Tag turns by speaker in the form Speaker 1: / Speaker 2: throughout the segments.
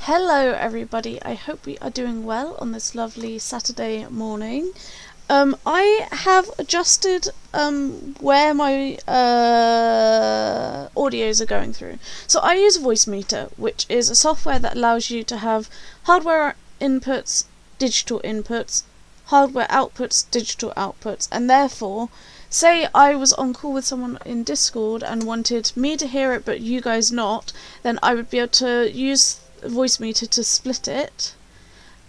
Speaker 1: Hello everybody, I hope we are doing well on this lovely Saturday morning. I have adjusted where my audios are going through. So I use Voicemeeter, which is a software that allows you to have hardware inputs, digital inputs, hardware outputs, digital outputs, and therefore, say I was on call with someone in Discord and wanted me to hear it but you guys not, then I would be able to use Voicemeeter to split it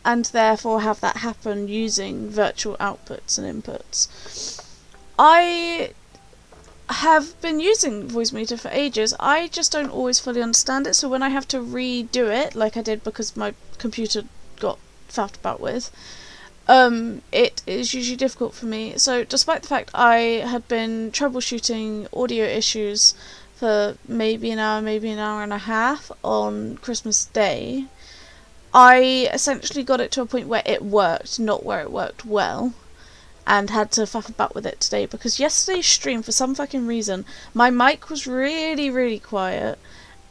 Speaker 1: and therefore have that happen using virtual outputs and inputs. I have been using Voicemeeter for ages. I just don't always fully understand it, so when I have to redo it, like I did because my computer got faffed about with, it is usually difficult for me. So despite the fact I had been troubleshooting audio issues for maybe an hour and a half on Christmas Day, I essentially got it to a point where it worked, not where it worked well, and had to faff about with it today because yesterday's stream, for some fucking reason, my mic was really quiet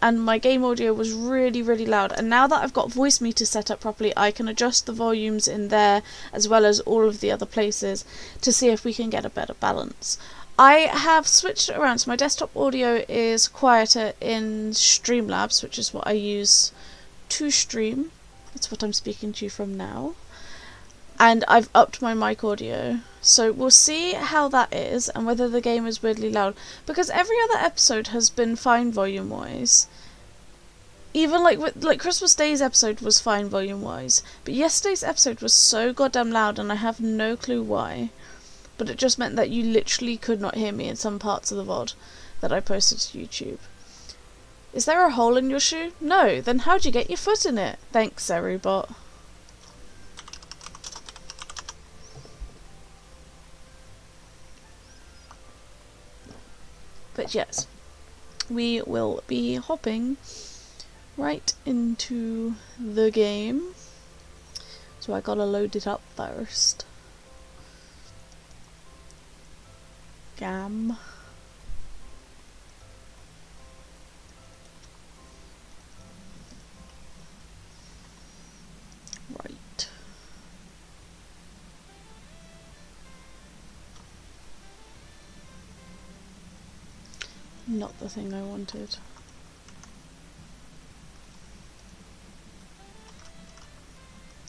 Speaker 1: and my game audio was really loud, and now that I've got Voicemeeter set up properly, I can adjust the volumes in there as well as all of the other places to see if we can get a better balance. I have switched it around, so my desktop audio is quieter in Streamlabs, which is what I use to stream. That's what I'm speaking to you from now. And I've upped my mic audio. So we'll see how that is and whether the game is weirdly loud. Because every other episode has been fine volume-wise. Even like Christmas Day's episode was fine volume-wise. But yesterday's episode was so goddamn loud and I have no clue why. But it just meant that you literally could not hear me in some parts of the VOD that I posted to YouTube. Is there a hole in your shoe? No. Then how'd you get your foot in it? Thanks, Everybot. But yes, we will be hopping right into the game. So I gotta load it up first. Gam. Right. Not the thing I wanted.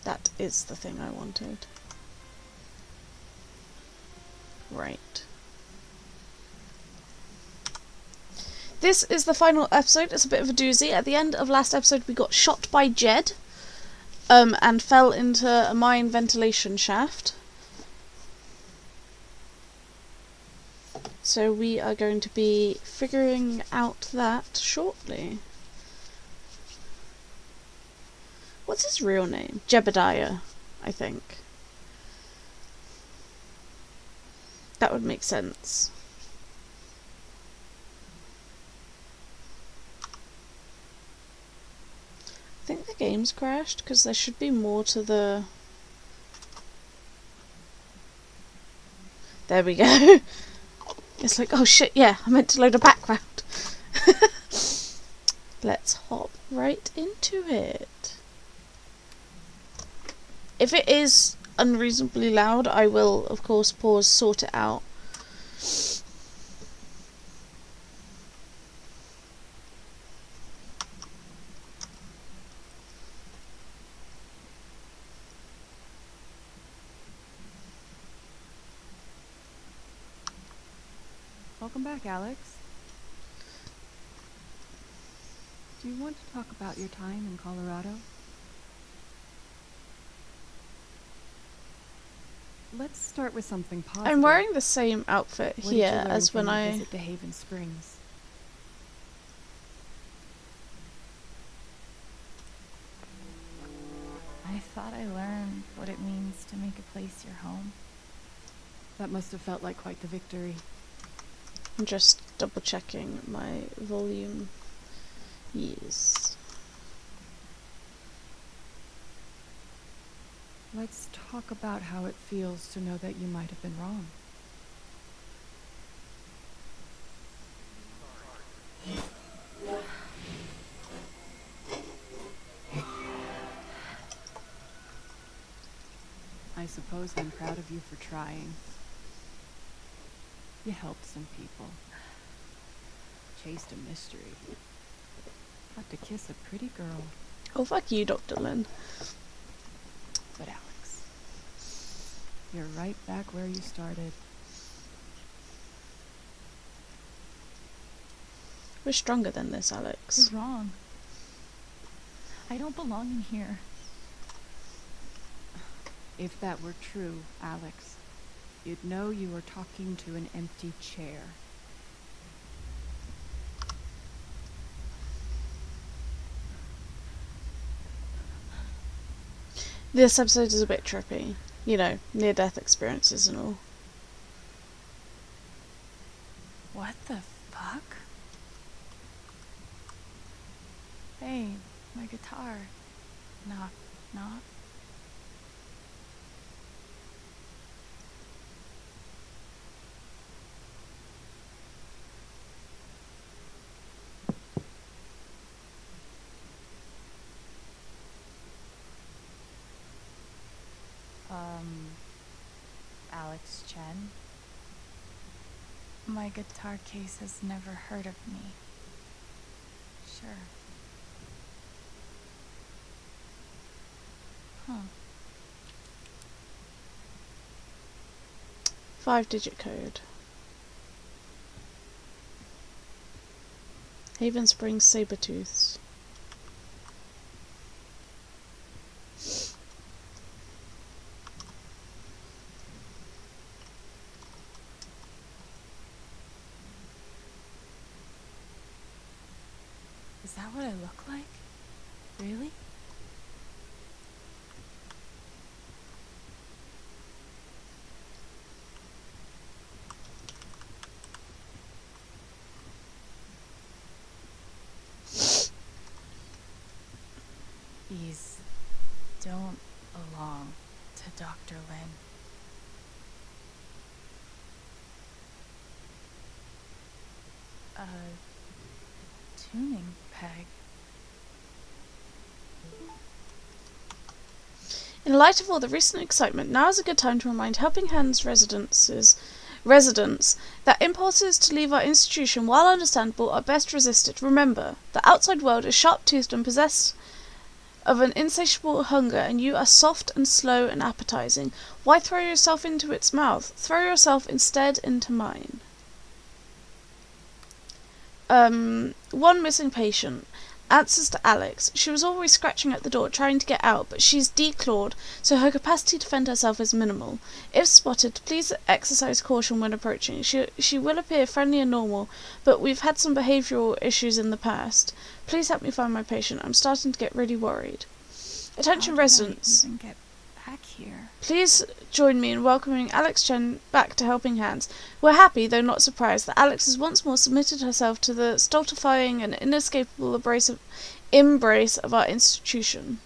Speaker 1: That is the thing I wanted. Right. This is the final episode. It's a bit of a doozy. At the end of last episode we got shot by Jed and fell into a mine ventilation shaft. So we are going to be figuring out that shortly. What's his real name? Jebediah, I think. That would make sense. I think the game's crashed because there should be more to the... There we go. It's like, oh shit, yeah, I meant to load a background. Let's hop right into it. If it is unreasonably loud, I will, of course, pause, sort it out.
Speaker 2: Welcome back, Alex. Do you want to talk about your time in Colorado? Let's start with something positive.
Speaker 1: I'm wearing the same outfit here as when I
Speaker 2: visit the Haven Springs.
Speaker 3: I thought I learned what it means to make a place your home.
Speaker 2: That must have felt like quite the victory.
Speaker 1: I'm just double checking my volume. Yes.
Speaker 2: Let's talk about how it feels to know that you might have been wrong. suppose I'm proud of you for trying. You helped some people. Chased a mystery. Got to kiss a pretty girl.
Speaker 1: Oh, fuck you, Dr. Lynn.
Speaker 2: But Alex, you're right back where you started.
Speaker 1: We're stronger than this, Alex.
Speaker 3: You're wrong. I don't belong in here.
Speaker 2: If that were true, Alex, you'd know you were talking to an empty chair.
Speaker 1: This episode is a bit trippy. You know, near-death experiences and all.
Speaker 3: What the fuck? Hey, my guitar. Knock, knock.
Speaker 4: Alex Chen?
Speaker 3: My guitar case has never heard of me. Sure. Huh.
Speaker 1: 5-digit code. Haven Springs Sabertooths.
Speaker 3: Is that what I look like? Really? These don't belong to Dr. Lin. A tuning peg.
Speaker 1: In light of all the recent excitement, now is a good time to remind Helping Hands residents that impulses to leave our institution, while understandable, are best resisted. Remember, the outside world is sharp-toothed and possessed of an insatiable hunger, and you are soft and slow and appetizing. Why throw yourself into its mouth? Throw yourself instead into mine. One missing patient. Answers to Alex. She was always scratching at the door, trying to get out, but she's declawed, so her capacity to defend herself is minimal. If spotted, please exercise caution when approaching. She will appear friendly and normal, but we've had some behavioural issues in the past. Please help me find my patient. I'm starting to get really worried. Attention residents.
Speaker 3: How did I even get back here?
Speaker 1: Please join me in welcoming Alex Chen back to Helping Hands. We're happy, though not surprised, that Alex has once more submitted herself to the stultifying and inescapable embrace of our institution.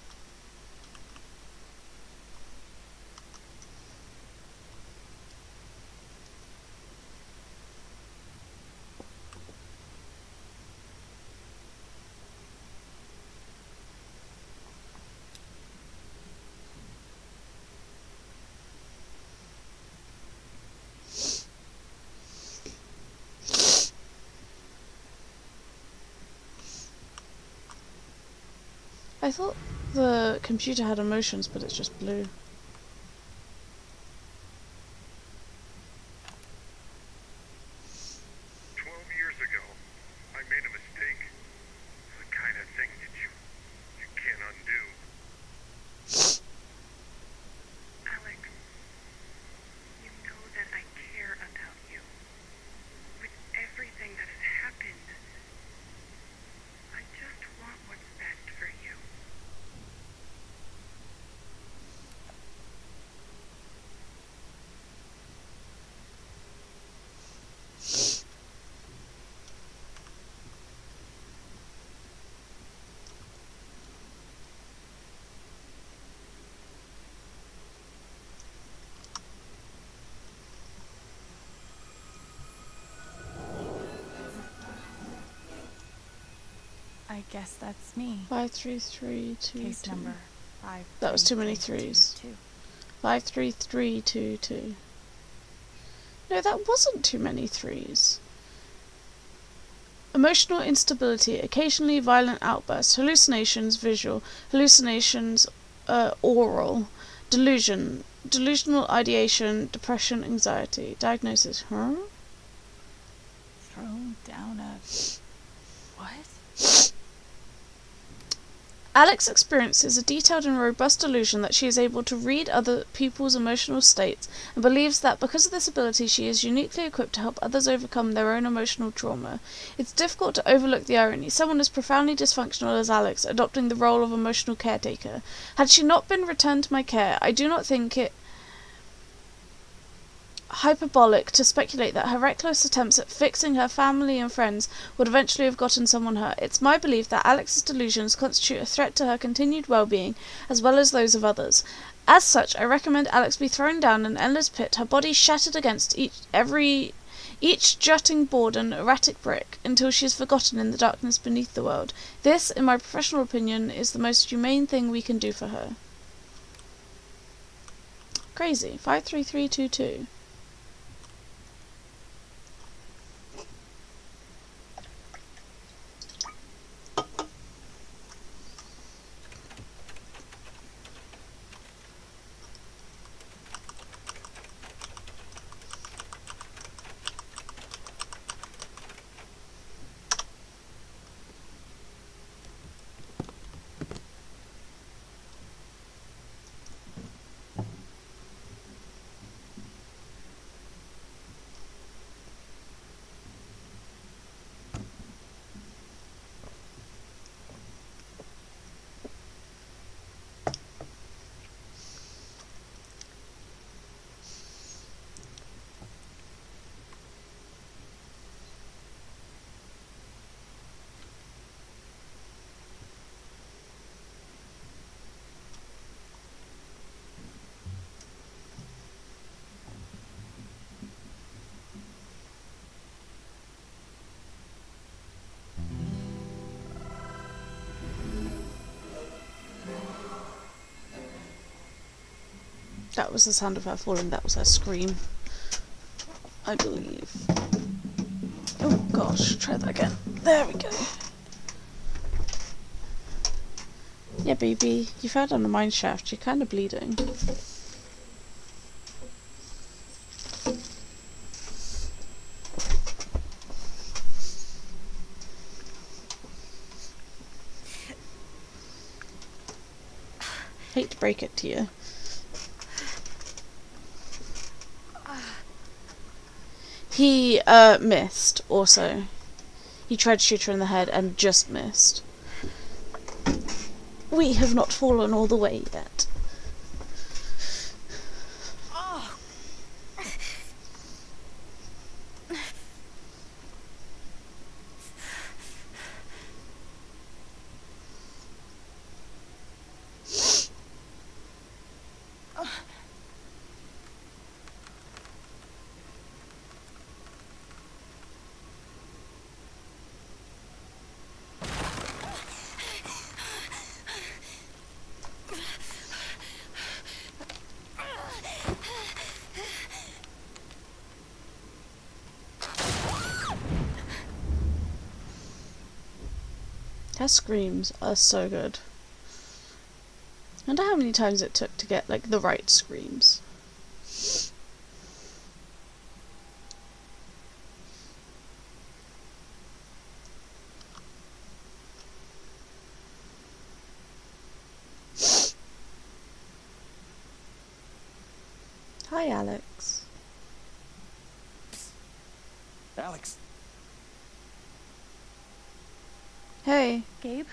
Speaker 1: I thought the computer had emotions, but it's just blue.
Speaker 3: I guess that's me.
Speaker 1: 53322.
Speaker 3: Case number 5.
Speaker 1: That was too many threes. 53322. No, that wasn't too many threes. Emotional instability, occasionally violent outbursts, hallucinations visual, hallucinations oral, delusional ideation, depression, anxiety. Diagnosis, huh?
Speaker 3: Thrown down a... what?
Speaker 1: Alex experiences a detailed and robust delusion that she is able to read other people's emotional states and believes that because of this ability she is uniquely equipped to help others overcome their own emotional trauma. It's difficult to overlook the irony. Someone as profoundly dysfunctional as Alex adopting the role of emotional caretaker. Had she not been returned to my care, I do not think it hyperbolic to speculate that her reckless attempts at fixing her family and friends would eventually have gotten someone hurt. It's my belief that Alex's delusions constitute a threat to her continued well-being, as well as those of others. As such, I recommend Alex be thrown down an endless pit, her body shattered against each jutting board and erratic brick, until she is forgotten in the darkness beneath the world. This, in my professional opinion, is the most humane thing we can do for her. Crazy. 53322. That was the sound of her falling. That was her scream, I believe. Oh gosh, try that again. There we go. Yeah, baby, you fell down the mine shaft. You're kind of bleeding. Hate to break it to you. He missed also. He tried to shoot her in the head and just missed. We have not fallen all the way yet. Her screams are so good. I wonder how many times it took to get like the right screams. Hi, Alex.
Speaker 5: Alex.
Speaker 1: Hey.
Speaker 3: Gabe?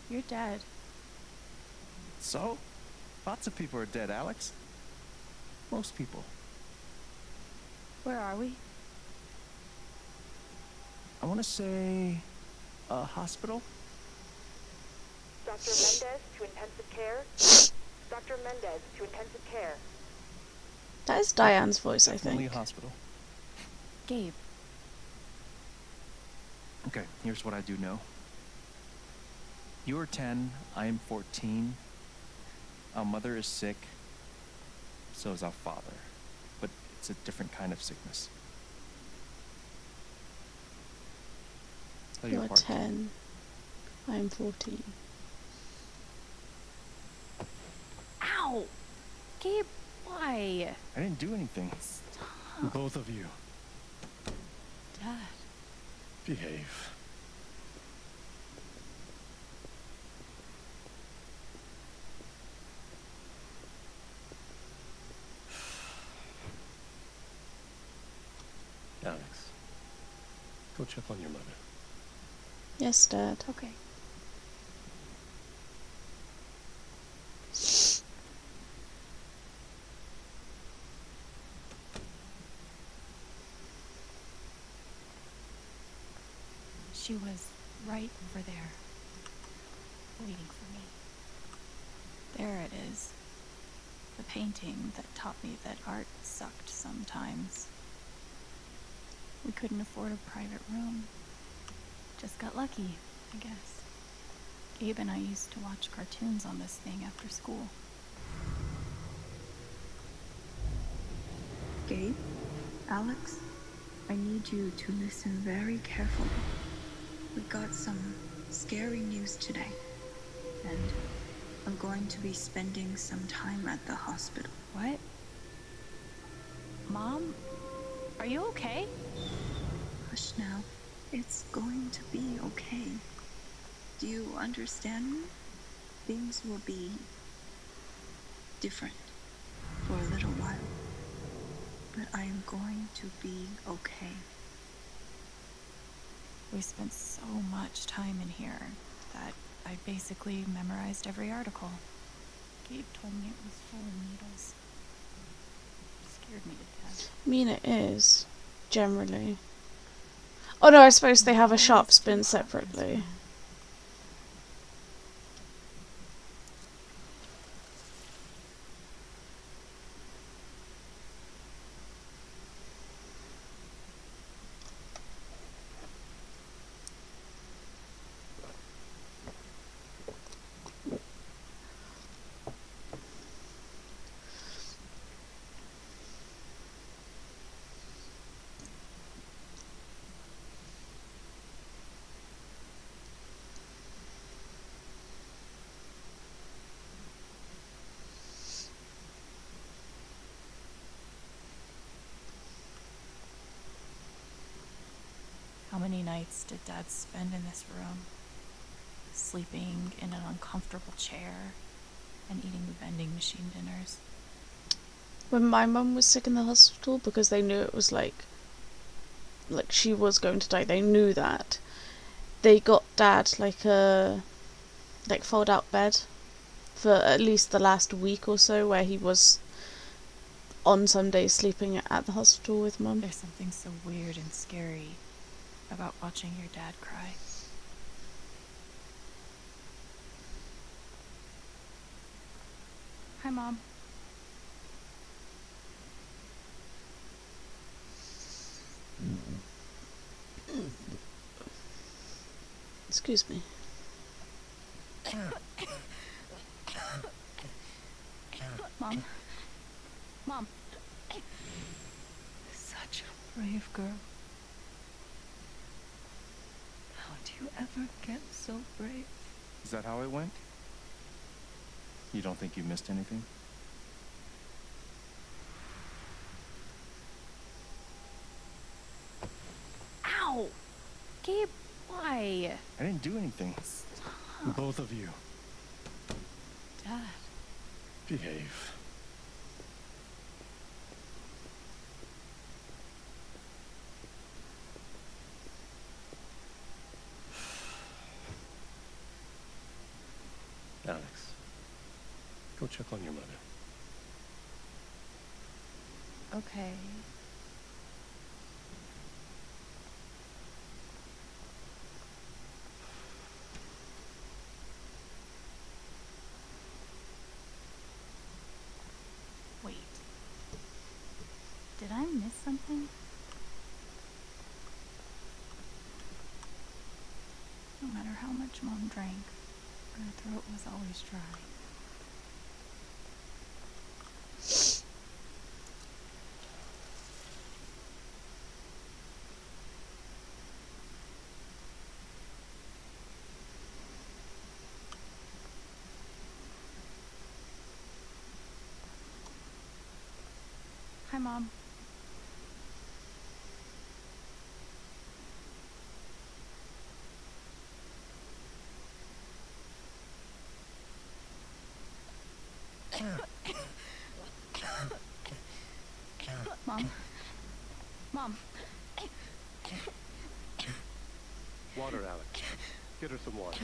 Speaker 3: You're dead.
Speaker 5: So? Lots of people are dead, Alex. Most people.
Speaker 3: Where are we?
Speaker 5: I want to say a hospital.
Speaker 6: Dr. Mendez to intensive care. Dr. Mendez to intensive care.
Speaker 1: That is Diane's voice, I
Speaker 5: Definitely
Speaker 1: think.
Speaker 5: a hospital.
Speaker 3: Gabe.
Speaker 5: Okay, here's what I do know. You're 10, I am 14. Our mother is sick. So is our father. But it's a different kind of sickness. Play your
Speaker 1: You're
Speaker 5: part.
Speaker 1: 10. I'm 14.
Speaker 2: Ow! Gabe, why?
Speaker 5: I didn't do anything.
Speaker 2: Stop.
Speaker 7: Both of you,
Speaker 2: Dad.
Speaker 7: behave. Alex, go check on your mother.
Speaker 1: Yes, Dad.
Speaker 2: Okay. She was right over there, waiting for me. There it is. The painting that taught me that art sucked sometimes. We couldn't afford a private room. Just got lucky, I guess. Gabe and I used to watch cartoons on this thing after school.
Speaker 8: Gabe, Alex, I need you to listen very carefully. We got some scary news today, and I'm going to be spending some time at the hospital.
Speaker 2: What? Mom? Are you okay?
Speaker 8: Hush now. It's going to be okay. Do you understand me? Things will be different for a little while, but I am going to be okay.
Speaker 2: We spent so much time in here that I basically memorized every article. Gabe told me it was full of needles. It scared me to death.
Speaker 1: I mean, it is, generally. Oh no, I suppose they have a sharp spin separately.
Speaker 2: How many nights did Dad spend in this room? Sleeping in an uncomfortable chair and eating vending machine dinners.
Speaker 1: When my mum was sick in the hospital, because they knew it was like she was going to die, they knew that. They got Dad like a fold out bed for at least the last week or so, where he was on some days sleeping at the hospital with Mum.
Speaker 2: There's something so weird and scary about watching your dad cry. Hi, Mom.
Speaker 1: Excuse me.
Speaker 2: Mom. Mom. Such a brave girl. How do you ever get so brave?
Speaker 5: Is that how it went? You don't think you missed anything?
Speaker 2: Ow! Gabe, why?
Speaker 5: I didn't do anything.
Speaker 2: Stop.
Speaker 7: Both of you,
Speaker 2: Dad.
Speaker 7: behave. Alex, go check on your mother.
Speaker 2: Okay. Wait. Did I miss something? much Mom drank, her throat was always dry. Hi, Mom. Mom. Mom.
Speaker 7: Water, Alex. Get her some water.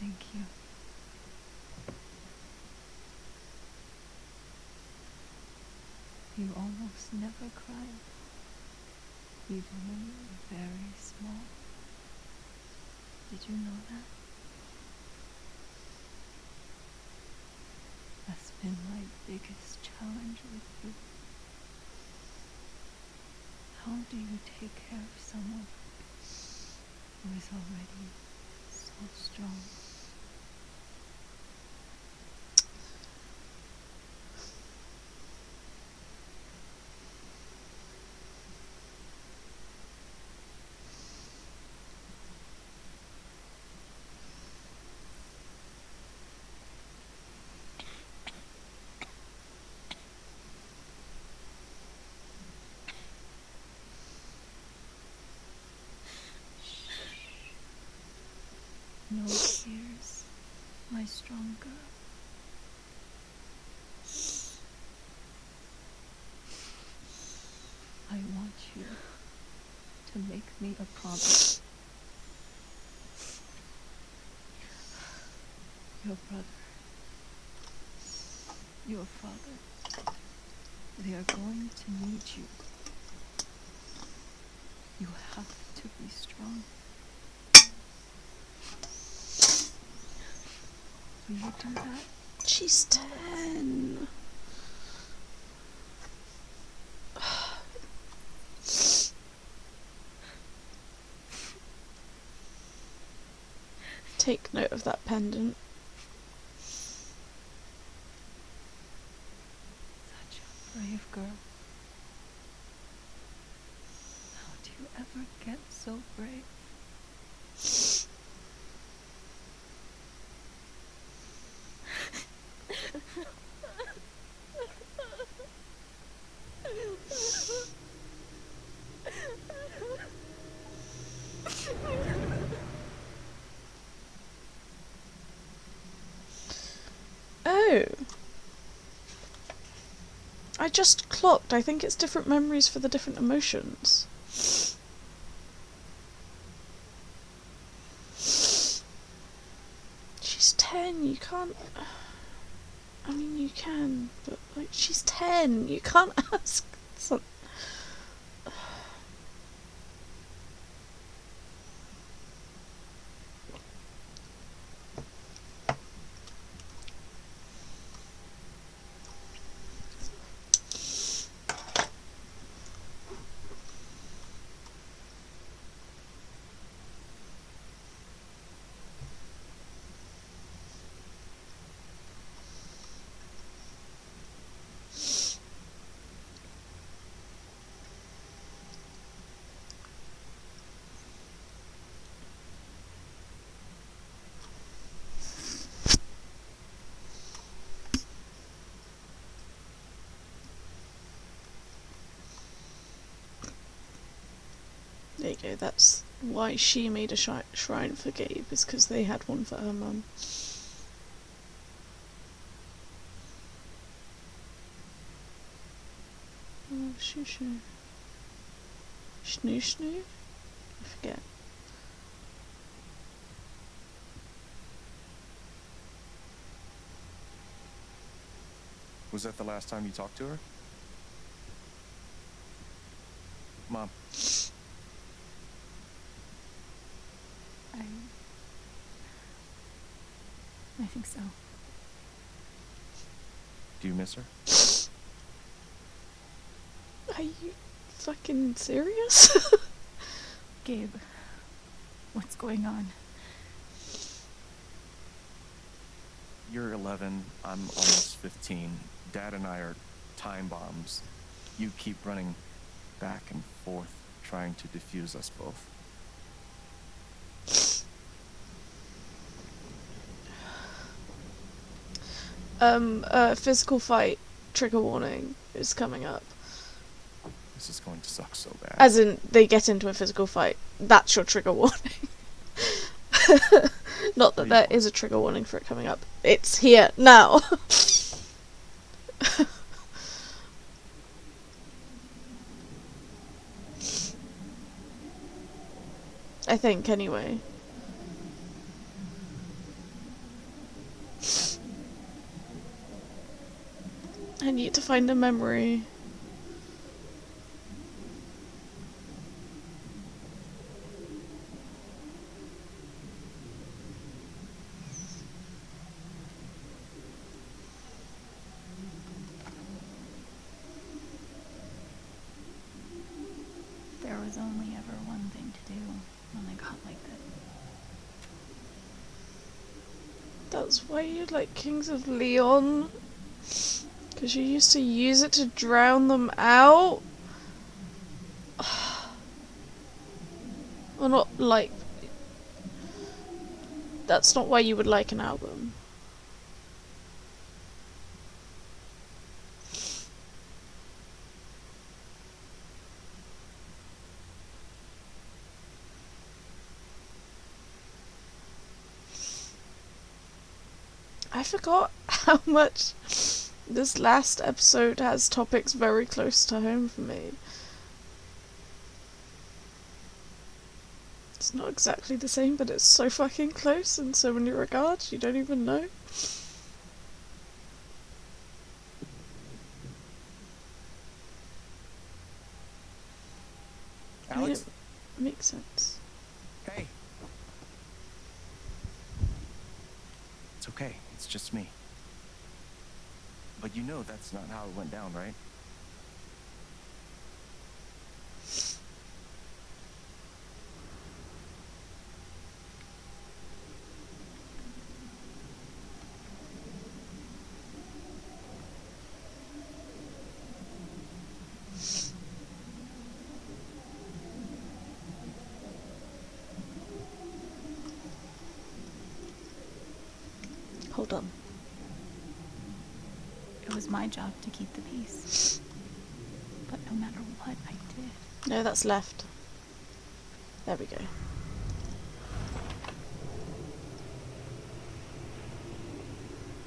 Speaker 2: Thank you. You almost never cry, even when you're very small. Did you know that? That's been my biggest challenge with you. How do you take care of someone who is already so strong? No tears, my strong girl. I want you to make me a promise. Your brother, your father, they are going to need you. You have to be strong. Will you do that?
Speaker 1: She's 10. Take note of that pendant.
Speaker 2: Such a brave girl. How do you ever get so brave?
Speaker 1: Oh. I just clocked. I think it's different memories for the different emotions. She's 10, you can't... I mean, you can, but, like, she's 10, you can't ask something. There you go, that's why she made a shrine for Gabe, is because they had one for her mum. Oh, shoo shoo. Snoo snoo? I forget.
Speaker 5: Was that the last time you talked to her? Mom.
Speaker 2: I think so.
Speaker 5: Do you miss her?
Speaker 1: Are you fucking serious?
Speaker 2: Gabe, what's going on?
Speaker 5: You're 11, I'm almost 15. Dad and I are time bombs. You keep running back and forth, trying to defuse us both.
Speaker 1: Physical fight trigger warning is coming up.
Speaker 5: This is going to suck so bad.
Speaker 1: As in, they get into a physical fight. That's your trigger warning. Not that there is a trigger warning for it coming up. It's here, now. I think, anyway. I need to find a memory.
Speaker 2: There was only ever one thing to do when I got like that.
Speaker 1: That's why you like Kings of Leon? Because you used to use it to drown them out? Well, not like... That's not why you would like an album. I forgot how much this last episode has topics very close to home for me. It's not exactly the same, but it's so fucking close in so many regards, you don't even know.
Speaker 5: Alex?
Speaker 1: I mean, it makes sense.
Speaker 5: Hey. It's okay. It's just me. But you know that's not how it went down, right?
Speaker 1: Hold on.
Speaker 2: It was my job to keep the peace. But no matter what I did...
Speaker 1: No, that's left. There we go.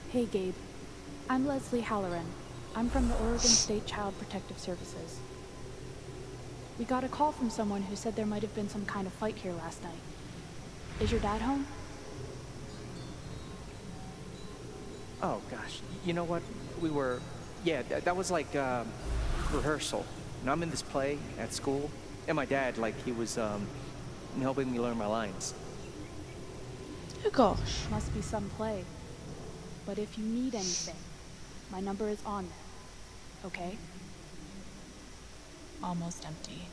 Speaker 9: Hey Gabe, I'm Leslie Halloran. I'm from the Oregon State Child Protective Services. We got a call from someone who said there might have been some kind of fight here last night. Is your dad home?
Speaker 10: Oh gosh, you know what? That was like rehearsal. And I'm in this play at school, and my dad, like, he was helping me learn my lines.
Speaker 1: Oh gosh.
Speaker 9: Must be some play. But if you need anything, my number is on there. Okay?
Speaker 2: Almost empty.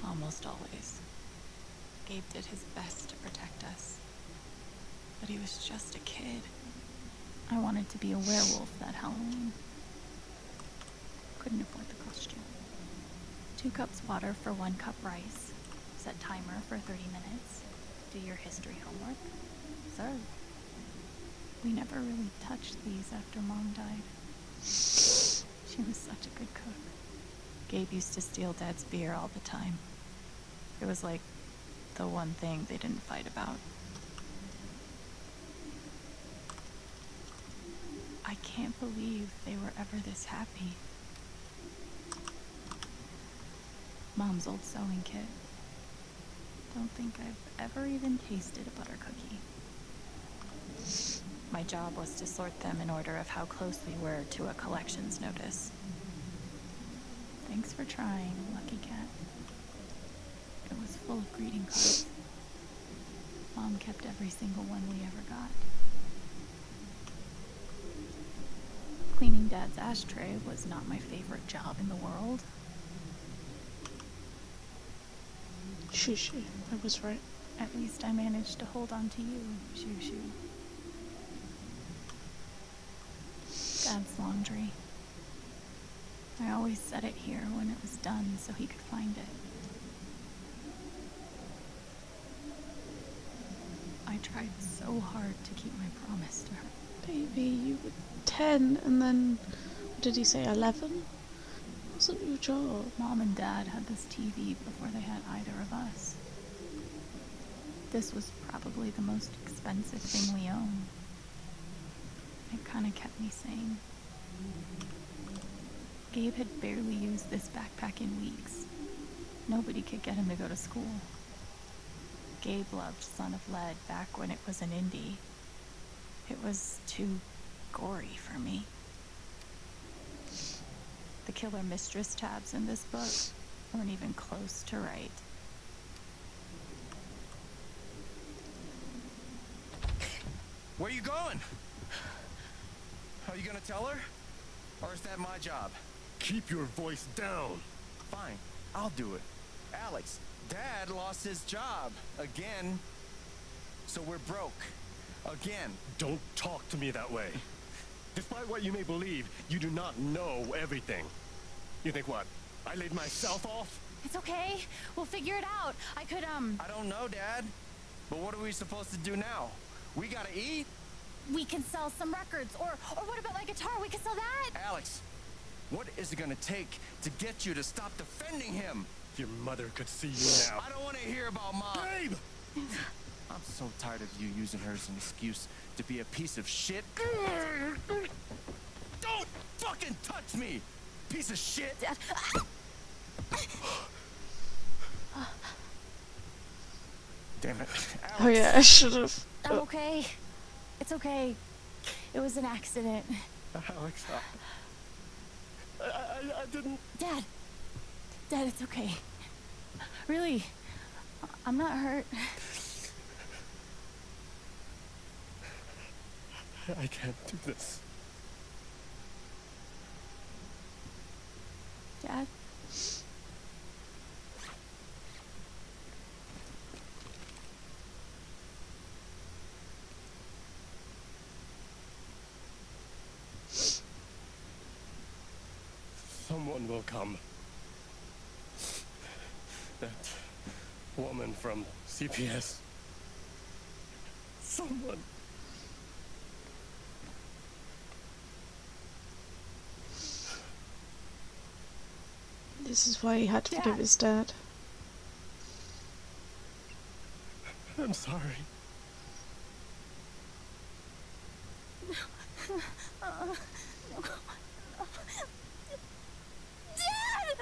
Speaker 2: Almost always. Gabe did his best to protect us. But he was just a kid. I wanted to be a werewolf that Halloween. Couldn't afford the costume. 2 cups water for 1 cup rice. Set timer for 30 minutes. Do your history homework. Serve. We never really touched these after Mom died. She was such a good cook. Gabe used to steal Dad's beer all the time. It was like the one thing they didn't fight about. I can't believe they were ever this happy. Mom's old sewing kit. Don't think I've ever even tasted a butter cookie. My job was to sort them in order of how close we were to a collections notice. Thanks for trying, Lucky Cat. It was full of greeting cards. Mom kept every single one we ever got. Cleaning Dad's ashtray was not my favorite job in the world.
Speaker 1: Shoo, I was right.
Speaker 2: At least I managed to hold on to you, Shoo Shoo. Dad's laundry. I always set it here when it was done so he could find it. I tried so hard to keep my promise to her.
Speaker 1: Baby, you were 10 and then, what did he say, 11? It wasn't your job.
Speaker 2: Mom and Dad had this TV before they had either of us. This was probably the most expensive thing we owned. It kind of kept me sane. Gabe had barely used this backpack in weeks. Nobody could get him to go to school. Gabe loved Son of Lead back when it was an indie. It was too gory for me. The Killer Mistress tabs in this book weren't even close to right.
Speaker 5: Where you going? Are you gonna tell her? Or is that my job?
Speaker 7: Keep your voice down.
Speaker 5: Fine, I'll do it. Alex, Dad lost his job. Again. So we're broke. Again.
Speaker 7: Don't talk to me that way. Despite what you may believe, you do not know everything. You think what? I laid myself off?
Speaker 2: It's okay. We'll figure it out. I
Speaker 5: don't know, Dad. But what are we supposed to do now? We gotta eat.
Speaker 2: We can sell some records. Or what about my guitar? We can sell that.
Speaker 5: Alex, what is it gonna take to get you to stop defending him?
Speaker 7: Your mother could see you now.
Speaker 5: I don't want to hear about Mom.
Speaker 7: Babe!
Speaker 5: I'm so tired of you using her as an excuse to be a piece of shit. Don't fucking touch me, piece of shit!
Speaker 2: Dad.
Speaker 5: Damn it, Alex.
Speaker 1: Oh yeah, I should have.
Speaker 2: I'm okay. It's okay. It was an accident.
Speaker 7: Alex, I didn't...
Speaker 2: Dad, it's okay. Really, I'm not hurt.
Speaker 7: I can't do this.
Speaker 2: Dad?
Speaker 7: Someone will come. That woman from CPS. Someone.
Speaker 1: This is why he had to forgive his dad.
Speaker 7: I'm sorry.
Speaker 2: Dad!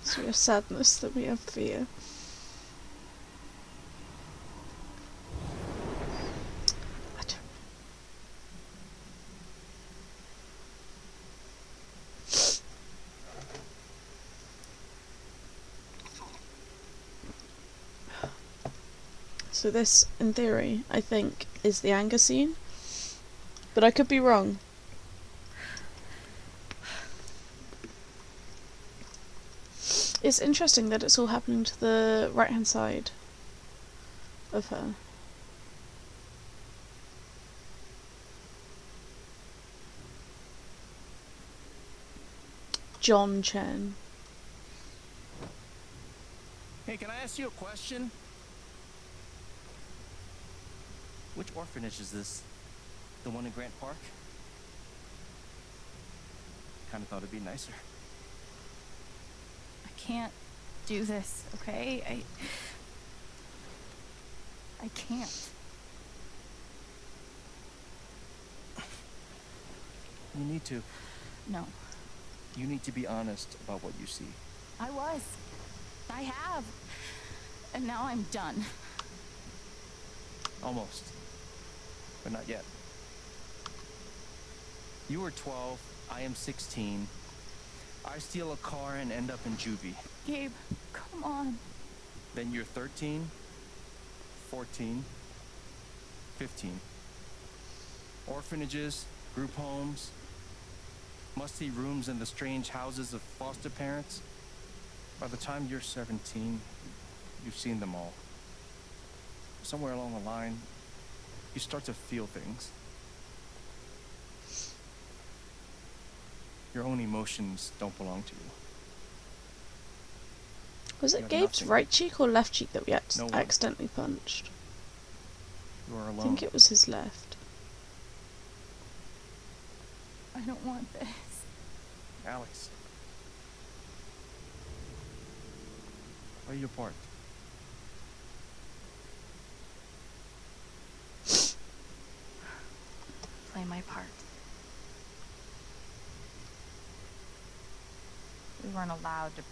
Speaker 1: So we have sadness, that we have fear. I don't... So this, in theory, I think, is the anger scene. But I could be wrong. It's interesting that it's all happening to the right-hand side of her. John Chen.
Speaker 5: Hey, can I ask you a question? Which orphanage is this? The one in Grant Park? Kind of thought it'd be nicer.
Speaker 2: I can't do this, okay? I can't.
Speaker 5: You need to.
Speaker 2: No.
Speaker 5: You need to be honest about what you see.
Speaker 2: I was. I have. And now I'm done.
Speaker 5: Almost. But not yet. You were 12, I am 16. I steal a car and end up in juvie.
Speaker 2: Gabe, come on.
Speaker 5: Then you're 13, 14, 15. Orphanages, group homes, musty rooms in the strange houses of foster parents. By the time you're 17, you've seen them all. Somewhere along the line, you start to feel things. Your own emotions don't belong to you.
Speaker 1: Was
Speaker 5: You
Speaker 1: it
Speaker 5: have
Speaker 1: Gabe's
Speaker 5: nothing.
Speaker 1: right cheek or left cheek that we
Speaker 5: No one.
Speaker 1: accidentally punched?
Speaker 5: You are
Speaker 1: I
Speaker 5: alone.
Speaker 1: think it was his left.
Speaker 2: I don't want this.
Speaker 5: Alex. Why are you apart?
Speaker 2: Play my part. We weren't allowed to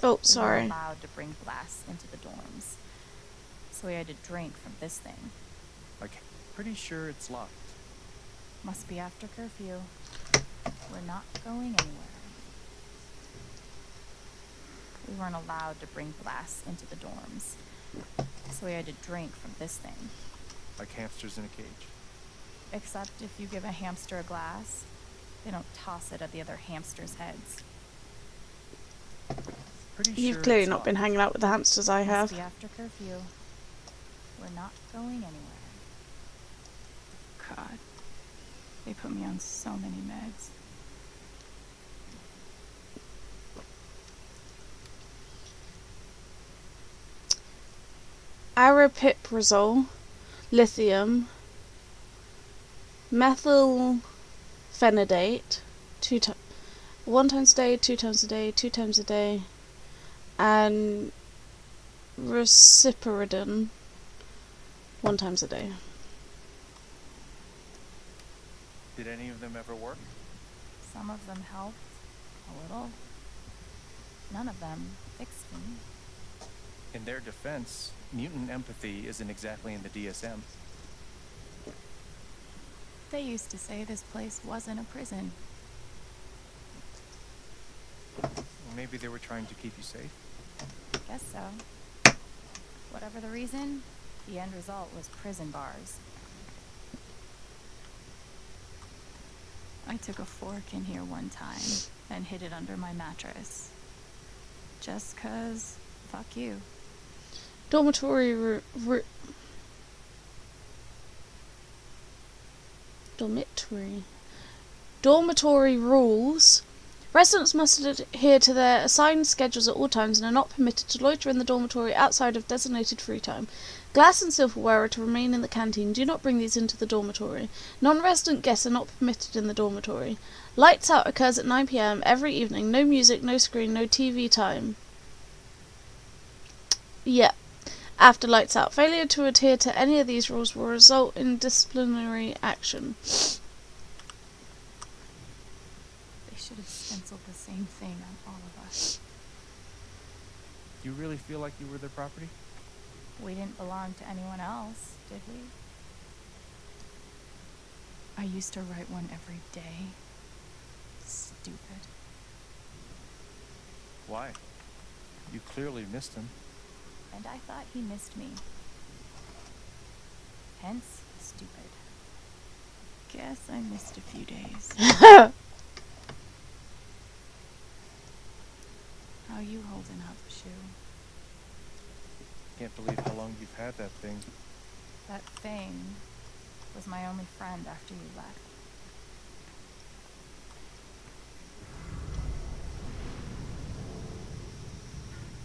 Speaker 1: Oh, sorry.
Speaker 2: allowed to bring glass into the dorms. So we had to drink from this thing.
Speaker 5: Like, pretty sure it's locked.
Speaker 2: Must be after curfew. We're not going anywhere. We weren't allowed to bring glass into the dorms. So we had to drink from this thing.
Speaker 5: Like hamsters in a cage.
Speaker 2: Except if you give a hamster a glass, they don't toss it at the other hamsters' heads.
Speaker 5: Pretty
Speaker 1: You've
Speaker 5: sure
Speaker 1: clearly
Speaker 5: it's
Speaker 1: not been
Speaker 5: locked.
Speaker 1: hanging out with the hamsters I
Speaker 2: Must
Speaker 1: have.
Speaker 2: be after curfew. We're not going anywhere. God, they put me on so many meds.
Speaker 1: Aripiprazole, lithium, methylphenidate, 1 times a day, 2 times a day, 2 times a day, and reciperidin 1 times a day.
Speaker 5: Did any of them ever work?
Speaker 2: Some of them helped a little. None of them fixed me.
Speaker 5: In their defense, mutant empathy isn't exactly in the DSM.
Speaker 2: They used to say this place wasn't a prison.
Speaker 5: Or maybe they were trying to keep you safe.
Speaker 2: Guess so. Whatever the reason, the end result was prison bars. I took a fork in here one time and hid it under my mattress. Just 'cause, fuck you.
Speaker 1: Dormitory rules. Residents must adhere to their assigned schedules at all times and are not permitted to loiter in the dormitory outside of designated free time. Glass and silverware are to remain in the canteen. Do not bring these into the dormitory. Non-resident guests are not permitted in the dormitory. Lights out occurs at 9 p.m. every evening. No music, no screen, no TV time. Yep. After lights out. Failure to adhere to any of these rules will result in disciplinary action.
Speaker 2: They should have stenciled the same thing on all of us.
Speaker 5: You really feel like you were their property?
Speaker 2: We didn't belong to anyone else, did we? I used to write one every day. Stupid.
Speaker 5: Why? You clearly missed him.
Speaker 2: And I thought he missed me. Hence, stupid. Guess I missed a few days. How you holding up, Shu?
Speaker 5: Can't believe how long you've had that thing.
Speaker 2: That thing was my only friend after you left.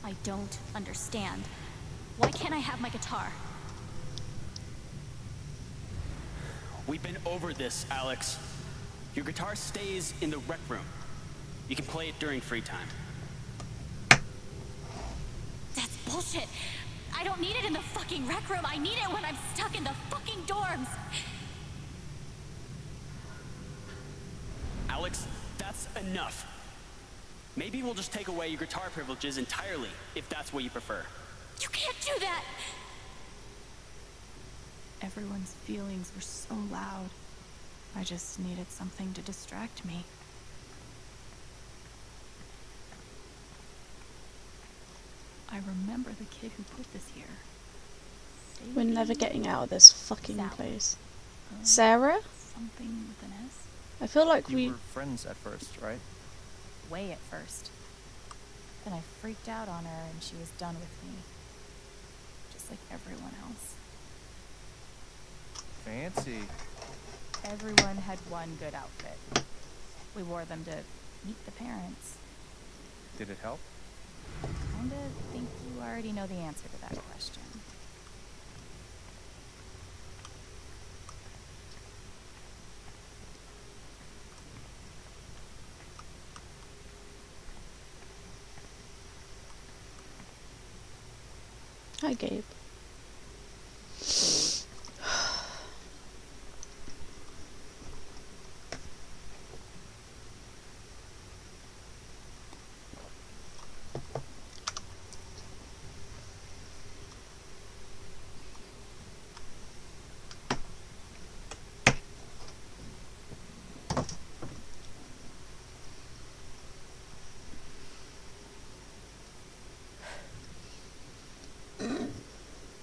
Speaker 2: I don't understand. Why can't I have my guitar?
Speaker 11: We've been over this, Alex. Your guitar stays in the rec room. You can play it during free time.
Speaker 2: That's bullshit. I don't need it in the fucking rec room. I need it when I'm stuck in the fucking dorms.
Speaker 11: Alex, that's enough. Maybe we'll just take away your guitar privileges entirely, if that's what you prefer.
Speaker 2: You can't do that!
Speaker 3: Everyone's feelings were so loud. I just needed something to distract me. I remember the kid who put this here.
Speaker 1: We're never getting out of this fucking
Speaker 2: Sally.
Speaker 1: place. Sarah?
Speaker 3: Something with an S?
Speaker 1: I feel like
Speaker 5: You
Speaker 1: we...
Speaker 5: were friends at first, right?
Speaker 4: Way at first. Then I freaked out on her and she was done with me. Just like everyone else.
Speaker 5: Fancy.
Speaker 4: Everyone had one good outfit. We wore them to meet the parents.
Speaker 5: Did it help?
Speaker 4: Kinda think you already know the answer to that question.
Speaker 1: Hi, Gabe.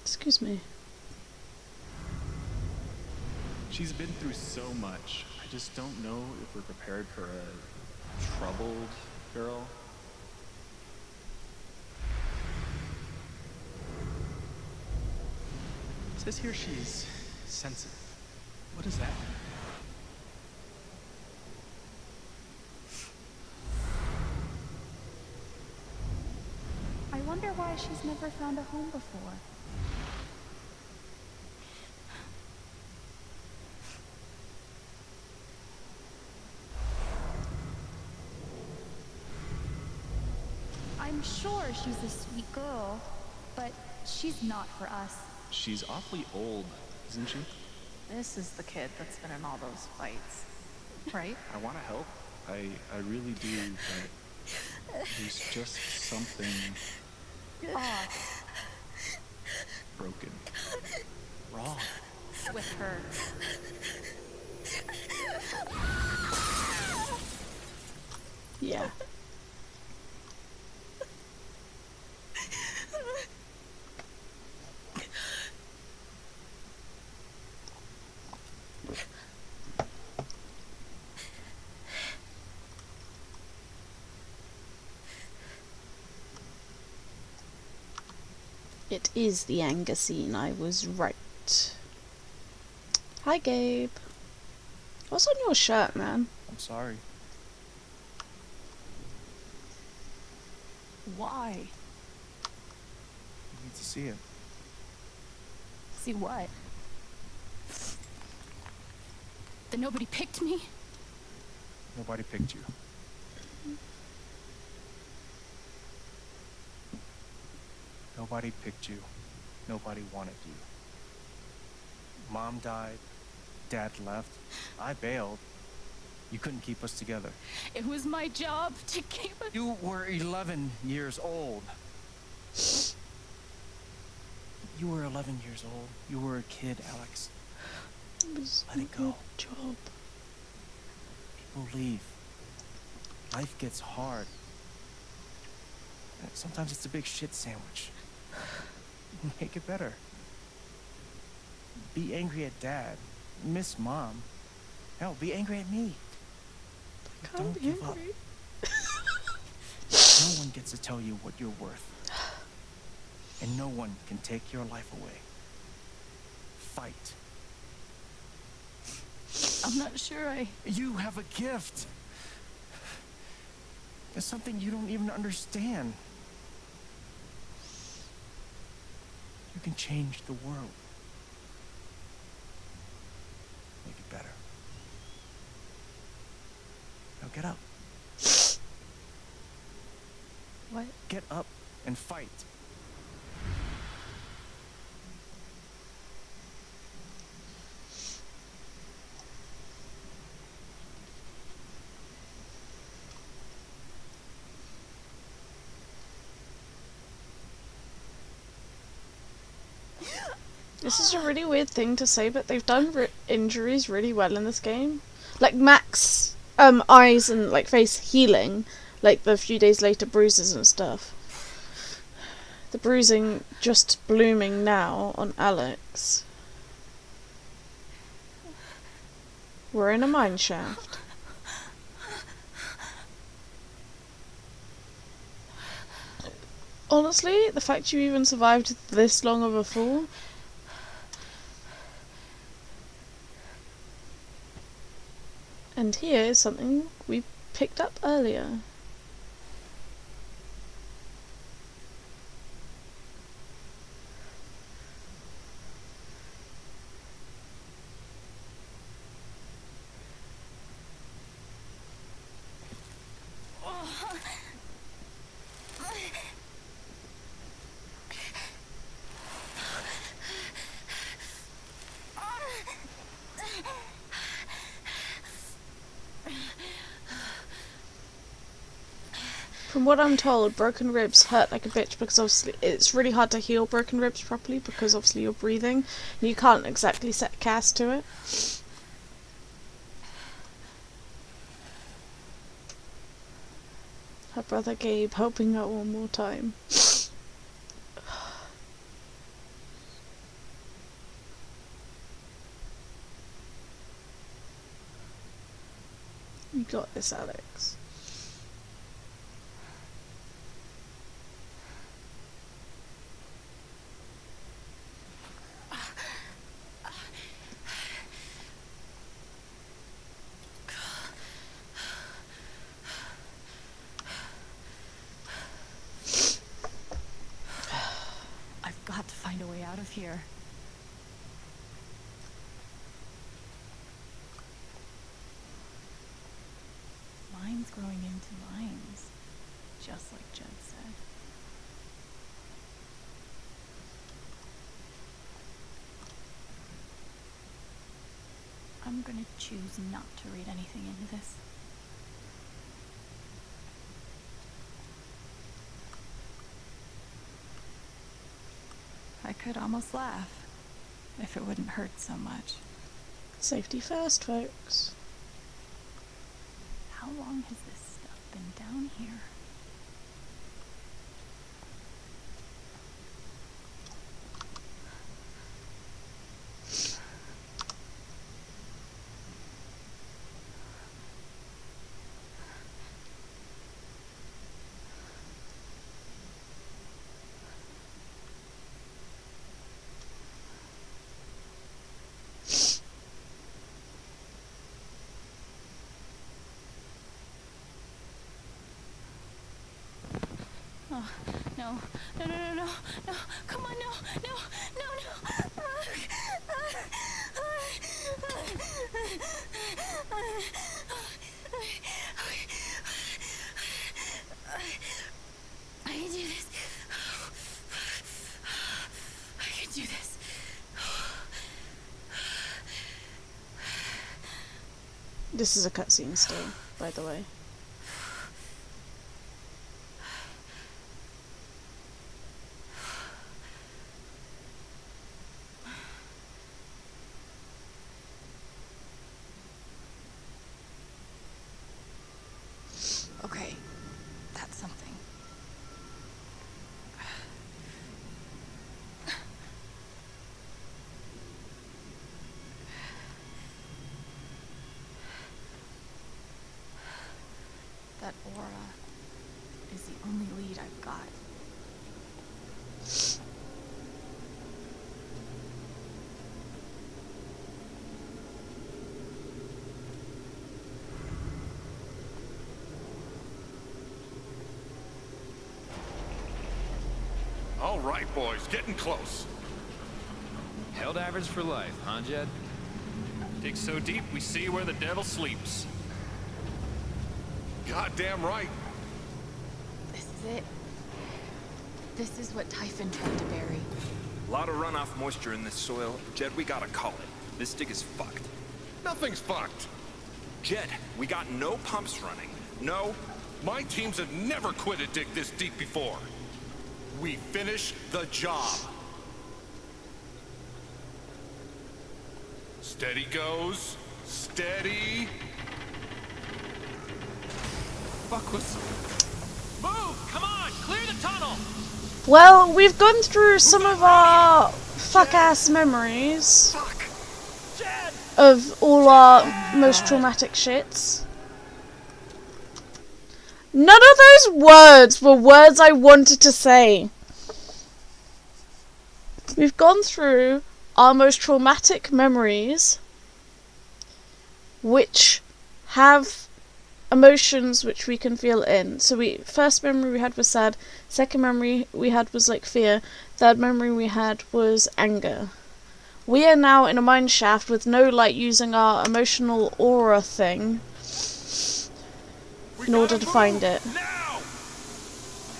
Speaker 1: Excuse me.
Speaker 12: She's been through so much. I just don't know if we're prepared for a troubled girl. It says here she's sensitive. What does that mean?
Speaker 9: I wonder why she's never found a home before. I'm sure she's a sweet girl, but she's not for us.
Speaker 12: She's awfully old, isn't she?
Speaker 3: This is the kid that's been in all those fights, right?
Speaker 12: I want to help. I really do, but there's just something
Speaker 3: Off
Speaker 12: broken. Wrong.
Speaker 3: with her.
Speaker 1: Yeah. It is the anger scene, I was right. Hi, Gabe. What's on your shirt, man?
Speaker 5: I'm sorry.
Speaker 3: Why?
Speaker 5: You need to see it.
Speaker 3: See what?
Speaker 2: That nobody picked me?
Speaker 5: Nobody picked you. Nobody picked you. Nobody wanted you. Mom died. Dad left. I bailed. You couldn't keep us together.
Speaker 2: It was my job to keep us.
Speaker 5: You were 11 years old. You were 11 years old. You were a kid, Alex.
Speaker 1: It was
Speaker 5: Let it go.
Speaker 1: job.
Speaker 5: People leave. Life gets hard. Sometimes it's a big shit sandwich. Make it better. Be angry at Dad. Miss Mom. Hell, be angry at me.
Speaker 1: I
Speaker 5: Don't
Speaker 1: can't be
Speaker 5: give up.
Speaker 1: angry.
Speaker 5: No one gets to tell you what you're worth. And no one can take your life away. Fight.
Speaker 3: I'm not sure
Speaker 5: You have a gift. It's something you don't even understand. You can change the world. Make it better. Now get up.
Speaker 4: What?
Speaker 5: Get up and fight.
Speaker 1: This is a really weird thing to say, but they've done injuries really well in this game. Like Mac's eyes and like face healing, like the few days later bruises and stuff. The bruising just blooming now on Alex. We're in a mine shaft. Honestly, the fact you even survived this long of a fall. And here is something we picked up earlier. From what I'm told, broken ribs hurt like a bitch because obviously it's really hard to heal broken ribs properly because obviously you're breathing and you can't exactly set cast to it. Her brother Gabe helping her one more time. You got this, Alex.
Speaker 3: I've got to find a way out of here. Lines growing into lines, just like Jed said. I'm gonna choose not to read anything into this. I could almost laugh if it wouldn't hurt so much.
Speaker 1: Safety first, folks.
Speaker 3: How long has this stuff been down here? Oh, no, no, no, no, no, no, come on, no, no, no, no. I can do this. I can do this.
Speaker 1: This is a cutscene still, by the way.
Speaker 3: Okay, that's something. That aura is the only lead I've got.
Speaker 7: All right, boys, getting close.
Speaker 13: Helldivers for life, huh, Jed?
Speaker 7: Dig so deep, we see where the devil sleeps. Goddamn right.
Speaker 2: This is it. This is what Typhon tried to bury.
Speaker 14: A lot of runoff moisture in this soil. Jed, we gotta call it. This dig is fucked.
Speaker 7: Nothing's fucked.
Speaker 14: Jed, we got no pumps running. No.
Speaker 7: My teams have never quit a dig this deep before. We finish the job. Steady goes. Steady.
Speaker 13: Fuck was... Move! Come on! Clear the tunnel!
Speaker 1: Well, we've gone through some of our fuck-ass memories of all our most traumatic shits. None of those words were words I wanted to say. We've gone through our most traumatic memories, which have emotions which we can feel in. So first memory we had was sad, second memory we had was like fear, third memory we had was anger. We are now in a mine shaft with no light, using our emotional aura thing in order to find it.
Speaker 7: Now!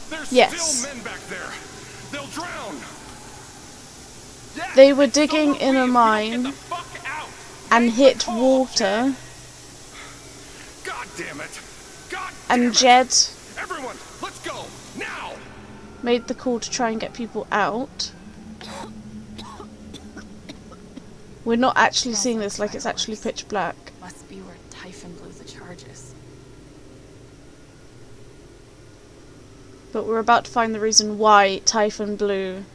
Speaker 7: There's
Speaker 1: Yes.
Speaker 7: still men back there. They'll drown.
Speaker 1: They were digging in a mine and hit water.
Speaker 7: God damn it. God
Speaker 1: And Jed
Speaker 7: Everyone, let's go. Now.
Speaker 1: made the call to try and get people out. We're not actually seeing this, like it's actually pitch black.
Speaker 2: Must be where Typhon blew the charges.
Speaker 1: But we're about to find the reason why Typhon blew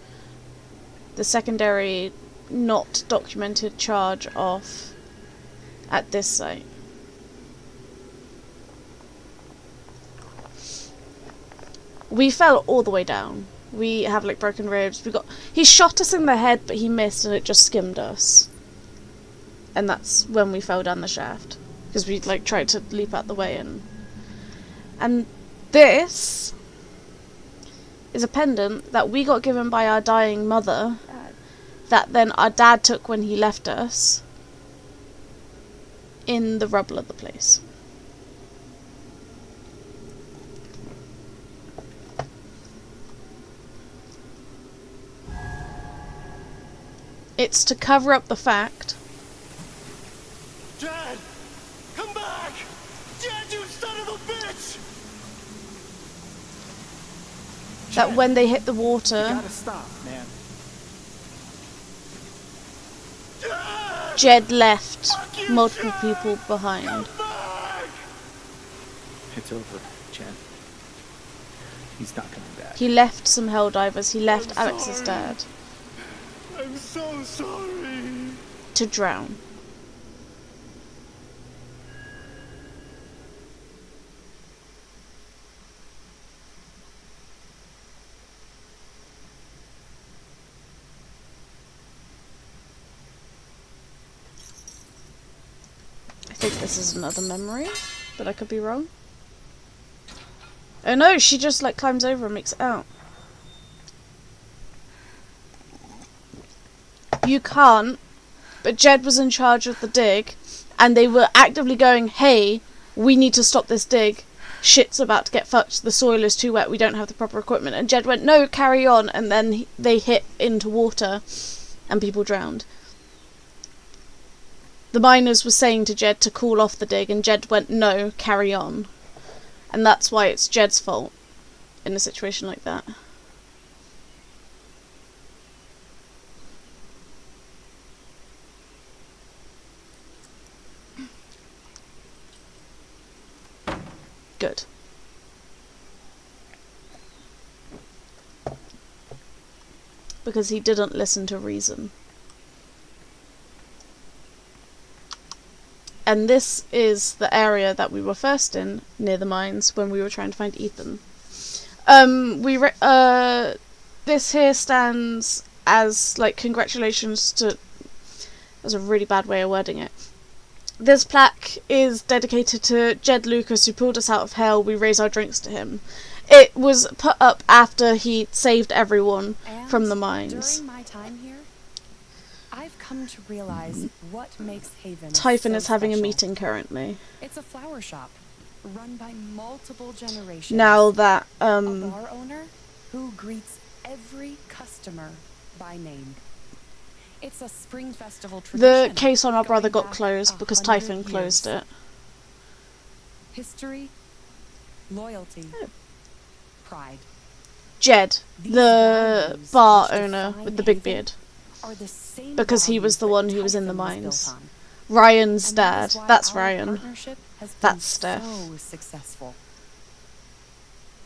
Speaker 1: the secondary, not documented charge off at this site. We fell all the way down. We have like broken ribs. He shot us in the head, but he missed and it just skimmed us. And that's when we fell down the shaft, because we like tried to leap out the way. And this is a pendant that we got given by our dying mother, that then our dad took when he left us in the rubble of the place. It's to cover up the fact
Speaker 7: Dad! Come back! Dad, you son of a bitch!
Speaker 1: that when they hit the water,
Speaker 10: You gotta stop, man.
Speaker 1: Jed left multiple people behind.
Speaker 10: It's over, Jen. He's not coming back.
Speaker 1: He left some Helldivers, he left Alex's dad
Speaker 7: I'm so sorry.
Speaker 1: to drown. I think this is another memory, but I could be wrong. Oh no, she just like climbs over and makes it out. You can't, but Jed was in charge of the dig, and they were actively going, hey, we need to stop this dig. Shit's about to get fucked, the soil is too wet, we don't have the proper equipment. And Jed went, no, carry on, and then they hit into water, and people drowned. The miners were saying to Jed to call off the dig, and Jed went, no, carry on. And that's why it's Jed's fault in a situation like that. Good. Because he didn't listen to reason. And this is the area that we were first in, near the mines, when we were trying to find Ethan. This here stands as, like, congratulations to... That's a really bad way of wording it. This plaque is dedicated to Jed Lucas, who pulled us out of hell. We raise our drinks to him. It was put up after he saved everyone from the mines.
Speaker 9: During my time here, I've
Speaker 15: come to realize what makes Haven
Speaker 1: Typhon
Speaker 15: so
Speaker 1: is having a
Speaker 15: special.
Speaker 1: meeting currently.
Speaker 15: It's a flower shop run by multiple generations.
Speaker 1: Now that
Speaker 15: a bar owner who greets every customer by name. It's a spring festival tradition.
Speaker 1: the case on our brother
Speaker 15: going
Speaker 1: got
Speaker 15: back
Speaker 1: closed because
Speaker 15: 100
Speaker 1: Typhon
Speaker 15: years.
Speaker 1: closed it.
Speaker 15: History, loyalty, pride.
Speaker 1: Jed,
Speaker 15: These
Speaker 1: the
Speaker 15: values
Speaker 1: bar
Speaker 15: which
Speaker 1: owner
Speaker 15: define
Speaker 1: with the big
Speaker 15: Haven
Speaker 1: beard,
Speaker 15: are the same
Speaker 1: because he was
Speaker 15: values
Speaker 1: the
Speaker 15: that
Speaker 1: one who was in the
Speaker 15: Typhon was
Speaker 1: mines.
Speaker 15: built on.
Speaker 1: Ryan's
Speaker 15: And that
Speaker 1: dad.
Speaker 15: is why
Speaker 1: That's
Speaker 15: our
Speaker 1: Ryan.
Speaker 15: partnership has been
Speaker 1: That's Steph.
Speaker 15: so successful.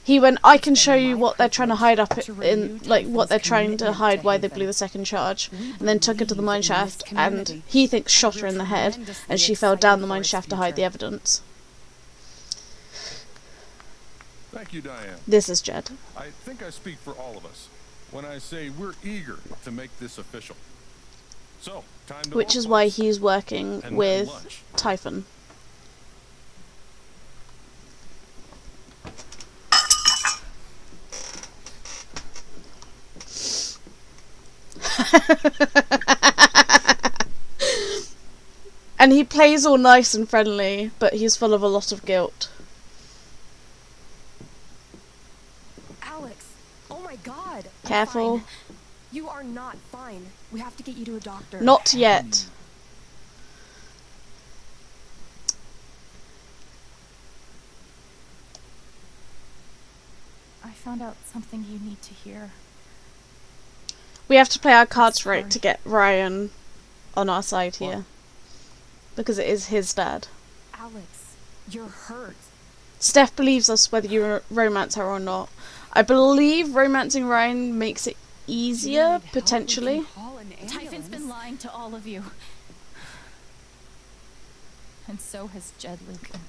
Speaker 1: He went, I can
Speaker 15: It's
Speaker 1: show
Speaker 15: been
Speaker 1: you
Speaker 15: my
Speaker 1: what they're trying to
Speaker 15: privilege
Speaker 1: hide up
Speaker 15: to
Speaker 1: in,
Speaker 15: renew
Speaker 1: like what they're
Speaker 15: Typhon's
Speaker 1: trying to
Speaker 15: commitment
Speaker 1: hide
Speaker 15: to
Speaker 1: why they
Speaker 15: Haven.
Speaker 1: blew the second charge,
Speaker 15: We
Speaker 1: and then took her to the
Speaker 15: believe
Speaker 1: mine
Speaker 15: in
Speaker 1: shaft,
Speaker 15: this
Speaker 1: and
Speaker 15: community,
Speaker 1: he thinks shot
Speaker 15: and
Speaker 1: her in the
Speaker 15: we're
Speaker 1: head,
Speaker 15: tremendously
Speaker 1: and she fell down
Speaker 15: excited
Speaker 1: the
Speaker 15: for
Speaker 1: mine
Speaker 15: its
Speaker 1: shaft to hide the
Speaker 15: future.
Speaker 1: evidence.
Speaker 16: Thank you, Diane.
Speaker 1: This is Jed.
Speaker 16: I think I speak for all of us when I say we're eager to make this official. So, time to
Speaker 1: Which
Speaker 16: vote,
Speaker 1: is why
Speaker 16: folks.
Speaker 1: he's working
Speaker 16: And then
Speaker 1: with
Speaker 16: lunch.
Speaker 1: Typhon. And he plays all nice and friendly, but he's full of a lot of guilt.
Speaker 17: Alex, oh my god. I'm
Speaker 1: Careful.
Speaker 17: fine. You are not fine. We have to get you to a doctor.
Speaker 1: Not yet.
Speaker 9: I found out something you need to hear.
Speaker 1: We have to play our cards right to get Ryan on our side here. Because it is his dad.
Speaker 17: Alex, you're hurt.
Speaker 1: Steph believes us whether you romance her or not. I believe romancing Ryan makes it easier, potentially.
Speaker 2: Typhon's been lying to all of you. And so has Jed Lucan.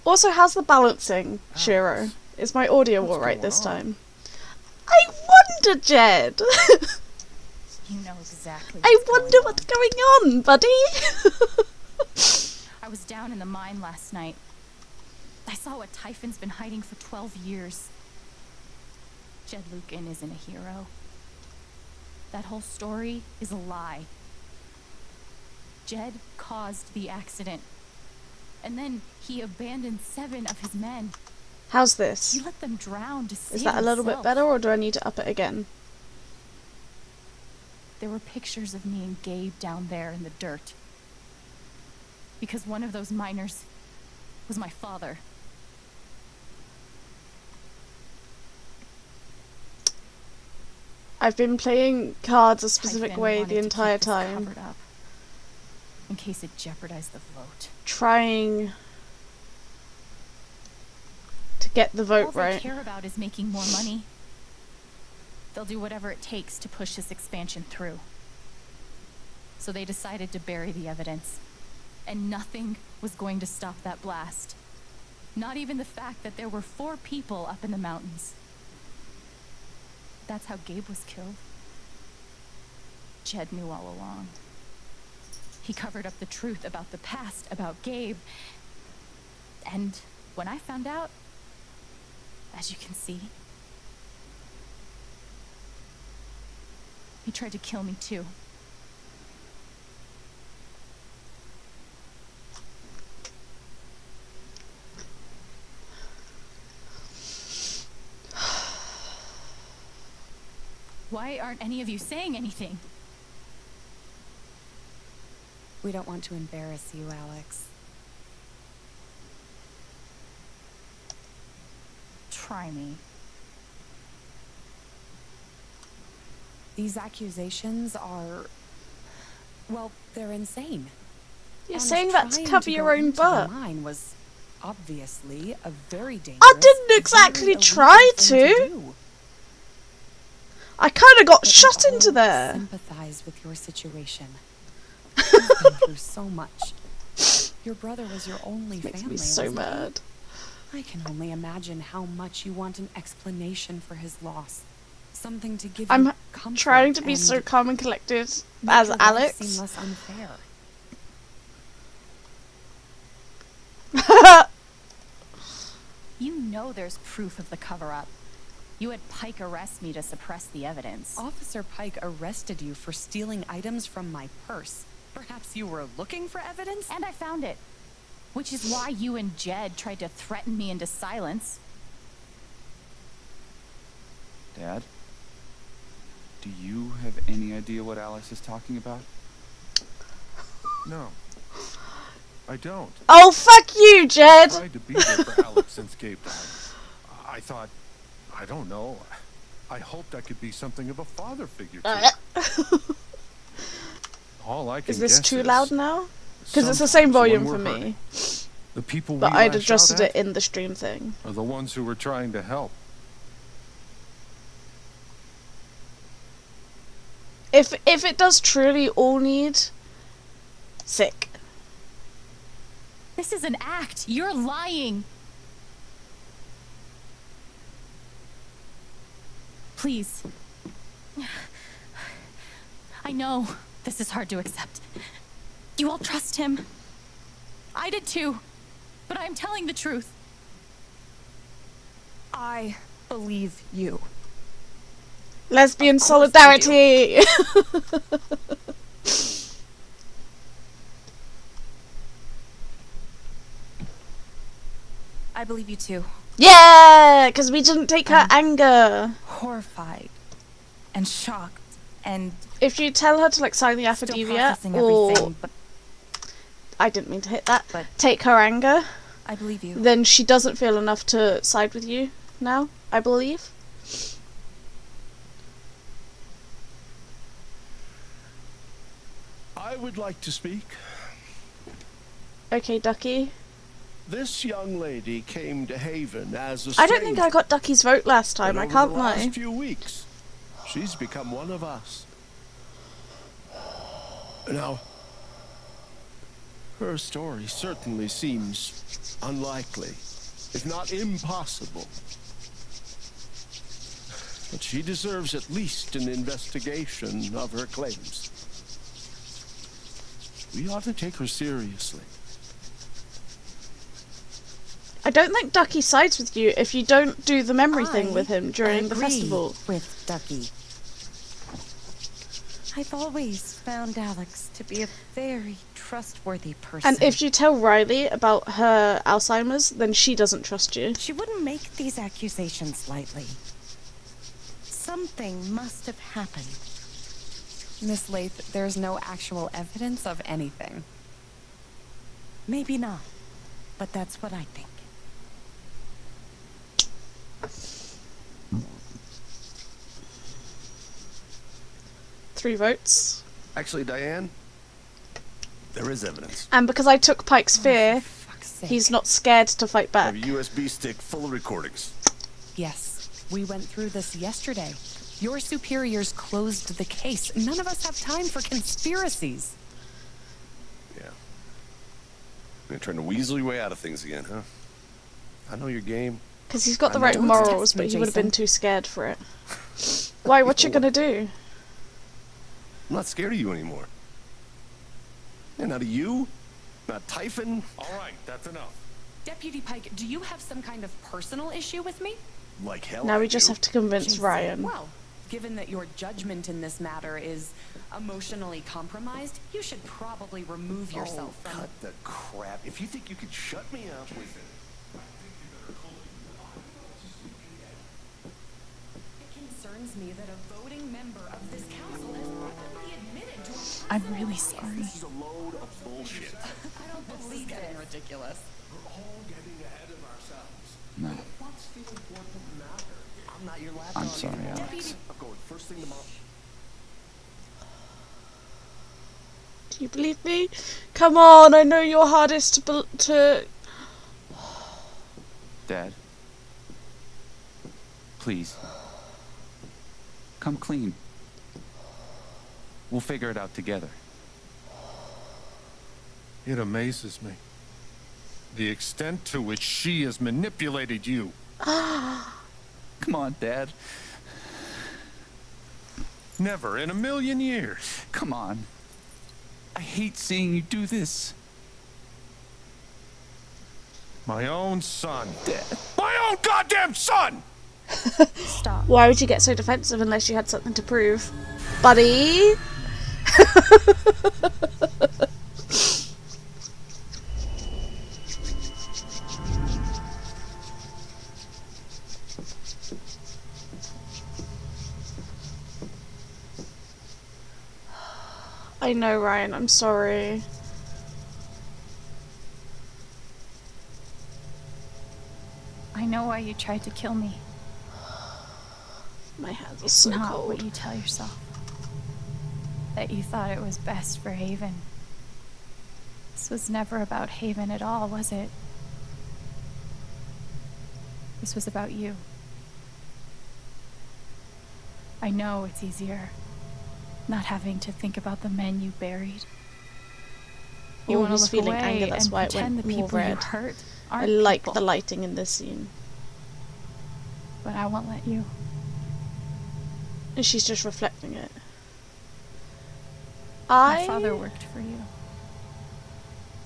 Speaker 1: Also, how's the balancing, Shiro? Is my audio alright this time? I wonder, Jed!
Speaker 2: You know exactly
Speaker 1: I
Speaker 2: what's
Speaker 1: wonder
Speaker 2: going
Speaker 1: what's going on, buddy!
Speaker 2: I was down in the mine last night. I saw what Typhon's been hiding for 12 years. Jed Lucan isn't a hero. That whole story is a lie. Jed caused the accident. And then he abandoned 7 of his men.
Speaker 1: How's this?
Speaker 2: He let them drown to save
Speaker 1: Is that a little bit
Speaker 2: himself.
Speaker 1: better, or do I need to up it again?
Speaker 2: There were pictures of me and Gabe down there in the dirt. Because one of those miners was my father.
Speaker 1: I've been playing cards a specific
Speaker 2: Typhon
Speaker 1: way
Speaker 2: wanted
Speaker 1: the
Speaker 2: to
Speaker 1: entire
Speaker 2: keep this
Speaker 1: time.
Speaker 2: covered up, in case it jeopardized the vote.
Speaker 1: Trying to get the vote
Speaker 2: All they
Speaker 1: right.
Speaker 2: care about is making more money. They'll do whatever it takes to push this expansion through. So they decided to bury the evidence. And nothing was going to stop that blast. Not even the fact that there were 4 people up in the mountains. That's how Gabe was killed. Jed knew all along. He covered up the truth about the past, about Gabe. And when I found out, as you can see, he tried to kill me too. Why aren't any of you saying anything?
Speaker 15: We don't want to embarrass you, Alex.
Speaker 2: Try me.
Speaker 15: These accusations are... well, they're insane.
Speaker 1: You're
Speaker 15: And
Speaker 1: saying that to
Speaker 15: trying
Speaker 1: cover
Speaker 15: to
Speaker 1: your
Speaker 15: go
Speaker 1: own
Speaker 15: into the
Speaker 1: butt.
Speaker 15: mine was obviously a very dangerous...
Speaker 1: I didn't exactly
Speaker 15: very
Speaker 1: try
Speaker 15: illegal thing
Speaker 1: to.
Speaker 15: do.
Speaker 1: I kind of got
Speaker 15: But
Speaker 1: shot
Speaker 15: we
Speaker 1: into
Speaker 15: all
Speaker 1: there.
Speaker 15: sympathize with your situation. You've been through so much. Your brother was your only
Speaker 1: Makes
Speaker 15: family.
Speaker 1: me so
Speaker 15: wasn't he?
Speaker 1: mad.
Speaker 15: I can only imagine how much you want an explanation for his loss. Something to give
Speaker 1: I'm
Speaker 15: you comfort
Speaker 1: trying to be
Speaker 15: and
Speaker 1: so calm and collected
Speaker 15: make
Speaker 1: as
Speaker 15: your life
Speaker 1: Alex.
Speaker 15: seem less unfair.
Speaker 2: You know there's proof of the cover-up.
Speaker 15: You had Pike arrest me to suppress the evidence. Officer Pike arrested you for stealing items from my purse. Perhaps you were looking for evidence?
Speaker 2: And I found it. Which is why you and Jed tried to threaten me into silence.
Speaker 18: Dad? Do you have any idea what Alice is talking about?
Speaker 16: No. I don't.
Speaker 1: Oh, fuck you, Jed!
Speaker 16: I tried to be there for Alex since Gabe died. I thought, I don't know. I hoped I could be something of a father figure to her. All I can
Speaker 1: Is this
Speaker 16: guess
Speaker 1: too
Speaker 16: is
Speaker 1: loud now? Because it's the same volume for me.
Speaker 16: The people
Speaker 1: But
Speaker 16: we
Speaker 1: I'd
Speaker 16: lash
Speaker 1: adjusted
Speaker 16: out
Speaker 1: it in the stream thing.
Speaker 16: are the ones who were trying to help.
Speaker 1: If it does truly all need sick.
Speaker 2: This is an act. You're lying. Please. I know this is hard to accept. You all trust him. I did too. But I'm telling the truth.
Speaker 17: I believe you.
Speaker 1: Lesbian solidarity!
Speaker 15: I believe you too.
Speaker 1: Yeah! Because we didn't take her anger.
Speaker 15: Horrified and shocked and...
Speaker 1: If you tell her to like sign the affidavit or... I didn't mean to hit that. But take her anger.
Speaker 15: I believe you.
Speaker 1: Then she doesn't feel enough to side with you now, I believe.
Speaker 19: I would like to speak.
Speaker 1: Okay, Ducky.
Speaker 19: This young lady came to Haven as a
Speaker 1: I
Speaker 19: stranger.
Speaker 1: don't think I got Ducky's vote last time, I can't
Speaker 19: Over the
Speaker 1: lie.
Speaker 19: last few weeks, she's become one of us. Now, her story certainly seems unlikely, if not impossible. But she deserves at least an investigation of her claims. We ought to take her seriously.
Speaker 1: I don't think Ducky sides with you if you don't do the memory thing with him during the festival.
Speaker 20: With Ducky. I've always found Alex to be a very trustworthy person.
Speaker 1: And if you tell Riley about her Alzheimer's, then she doesn't trust you.
Speaker 20: She wouldn't make these accusations lightly. Something must have happened.
Speaker 15: Miss Lath, there's no actual evidence of anything.
Speaker 20: Maybe not, but that's what I think.
Speaker 1: Three votes.
Speaker 19: Actually, Diane, there is evidence.
Speaker 1: And because I took Pike's fear, he's not scared to fight
Speaker 19: I
Speaker 1: back.
Speaker 19: have a USB stick full of recordings.
Speaker 15: Yes, we went through this yesterday. Your superiors closed the case. None of us have time for conspiracies.
Speaker 19: Yeah. You're trying to weasel your way out of things again, huh? I know your game.
Speaker 1: Because he's got the
Speaker 19: I
Speaker 1: right
Speaker 19: know.
Speaker 1: morals, but he would have been too scared for it. Why, what you gonna do?
Speaker 19: I'm not scared of you anymore. And not of you, not Typhon.
Speaker 16: All right, that's enough.
Speaker 15: Deputy Pike, do you have some kind of personal issue with me?
Speaker 19: Like hell.
Speaker 1: Now
Speaker 19: I
Speaker 1: we just
Speaker 19: do.
Speaker 1: have to convince Ryan.
Speaker 15: Well, given that your judgment in this matter is emotionally compromised, you should probably remove yourself from...
Speaker 19: Cut the crap. If you think you could shut me up with it.
Speaker 15: It concerns me that a voting member of this council has openly admitted to...
Speaker 2: I'm really sorry.
Speaker 19: This is a load of bullshit.
Speaker 15: I don't believe it. Getting ridiculous.
Speaker 19: We're all getting ahead of ourselves.
Speaker 18: No.
Speaker 19: What's the important matter? I'm not your lapdog.
Speaker 18: I'm sorry,
Speaker 19: anymore.
Speaker 18: Alex.
Speaker 19: I'm going first thing tomorrow.
Speaker 1: Do you believe me? Come on, I know you're hardest to...
Speaker 18: Dad? Please. Come clean. We'll figure it out together.
Speaker 16: It amazes me. The extent to which she has manipulated you.
Speaker 18: Come on, Dad.
Speaker 16: Never in a million years.
Speaker 18: Come on. I hate seeing you do this.
Speaker 16: My own son.
Speaker 18: Dad.
Speaker 16: My own goddamn son!
Speaker 9: Stop.
Speaker 1: Why would you get so defensive unless you had something to prove? Buddy? I know, Ryan, I'm sorry.
Speaker 2: I know why you tried to kill me.
Speaker 1: My hands are
Speaker 2: It's
Speaker 1: so
Speaker 2: not
Speaker 1: cold.
Speaker 2: what you tell yourself. That you thought it was best for Haven. This was never about Haven at all, was it? This was about you. I know it's easier not having to think about the men you buried. You
Speaker 1: Oh,
Speaker 2: want to
Speaker 1: he's
Speaker 2: look
Speaker 1: feeling
Speaker 2: away
Speaker 1: anger, that's
Speaker 2: and
Speaker 1: why it
Speaker 2: pretend
Speaker 1: went
Speaker 2: the
Speaker 1: more
Speaker 2: people you
Speaker 1: red.
Speaker 2: hurt
Speaker 1: I
Speaker 2: aren't
Speaker 1: like
Speaker 2: people.
Speaker 1: the lighting in this scene.
Speaker 2: But I won't let you.
Speaker 1: And she's just reflecting it.
Speaker 2: My father worked for you.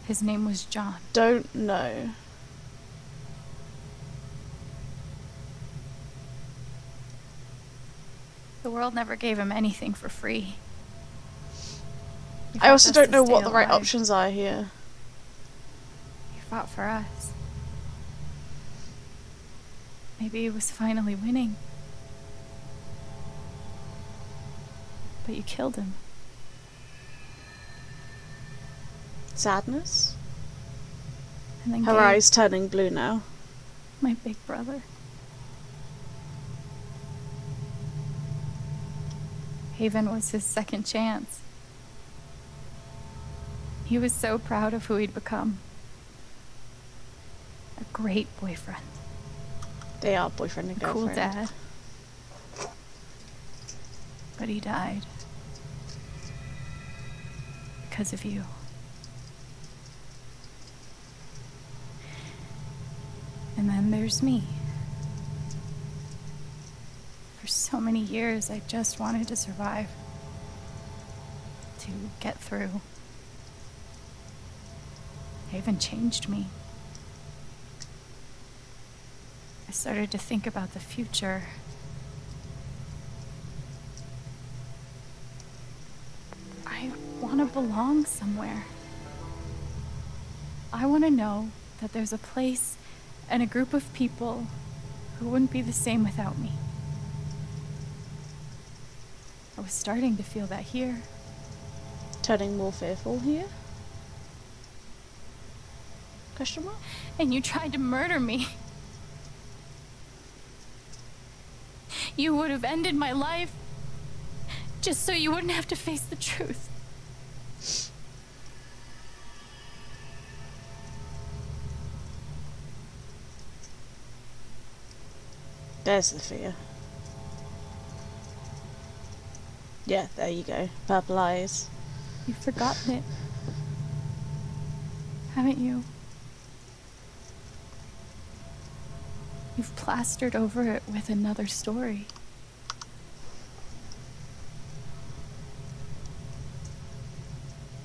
Speaker 2: His name was John.
Speaker 1: Don't know.
Speaker 2: The world never gave him anything for free. He
Speaker 1: I
Speaker 2: fought
Speaker 1: also
Speaker 2: just
Speaker 1: don't
Speaker 2: to
Speaker 1: know
Speaker 2: stay
Speaker 1: what the right
Speaker 2: alive.
Speaker 1: options are here.
Speaker 2: He fought for us. Maybe he was finally winning. But you killed him.
Speaker 1: Sadness?
Speaker 2: And then
Speaker 1: Her
Speaker 2: Gabe,
Speaker 1: eyes turning blue now.
Speaker 2: my big brother. Haven was his second chance. He was so proud of who he'd become. A great boyfriend.
Speaker 1: They are boyfriend and
Speaker 2: A cool
Speaker 1: girlfriend.
Speaker 2: dad. But he died. Because of you. And then there's me. For so many years, I just wanted to survive. To get through. Haven changed me. I started to think about the future. I want to belong somewhere. I want to know that there's a place and a group of people who wouldn't be the same without me. I was starting to feel that here.
Speaker 1: Turning more fearful here? Question mark?
Speaker 2: And you tried to murder me. You would have ended my life just so you wouldn't have to face the truth.
Speaker 1: There's the fear. Yeah, there you go. Purple eyes.
Speaker 2: You've forgotten it, haven't you? You've plastered over it with another story.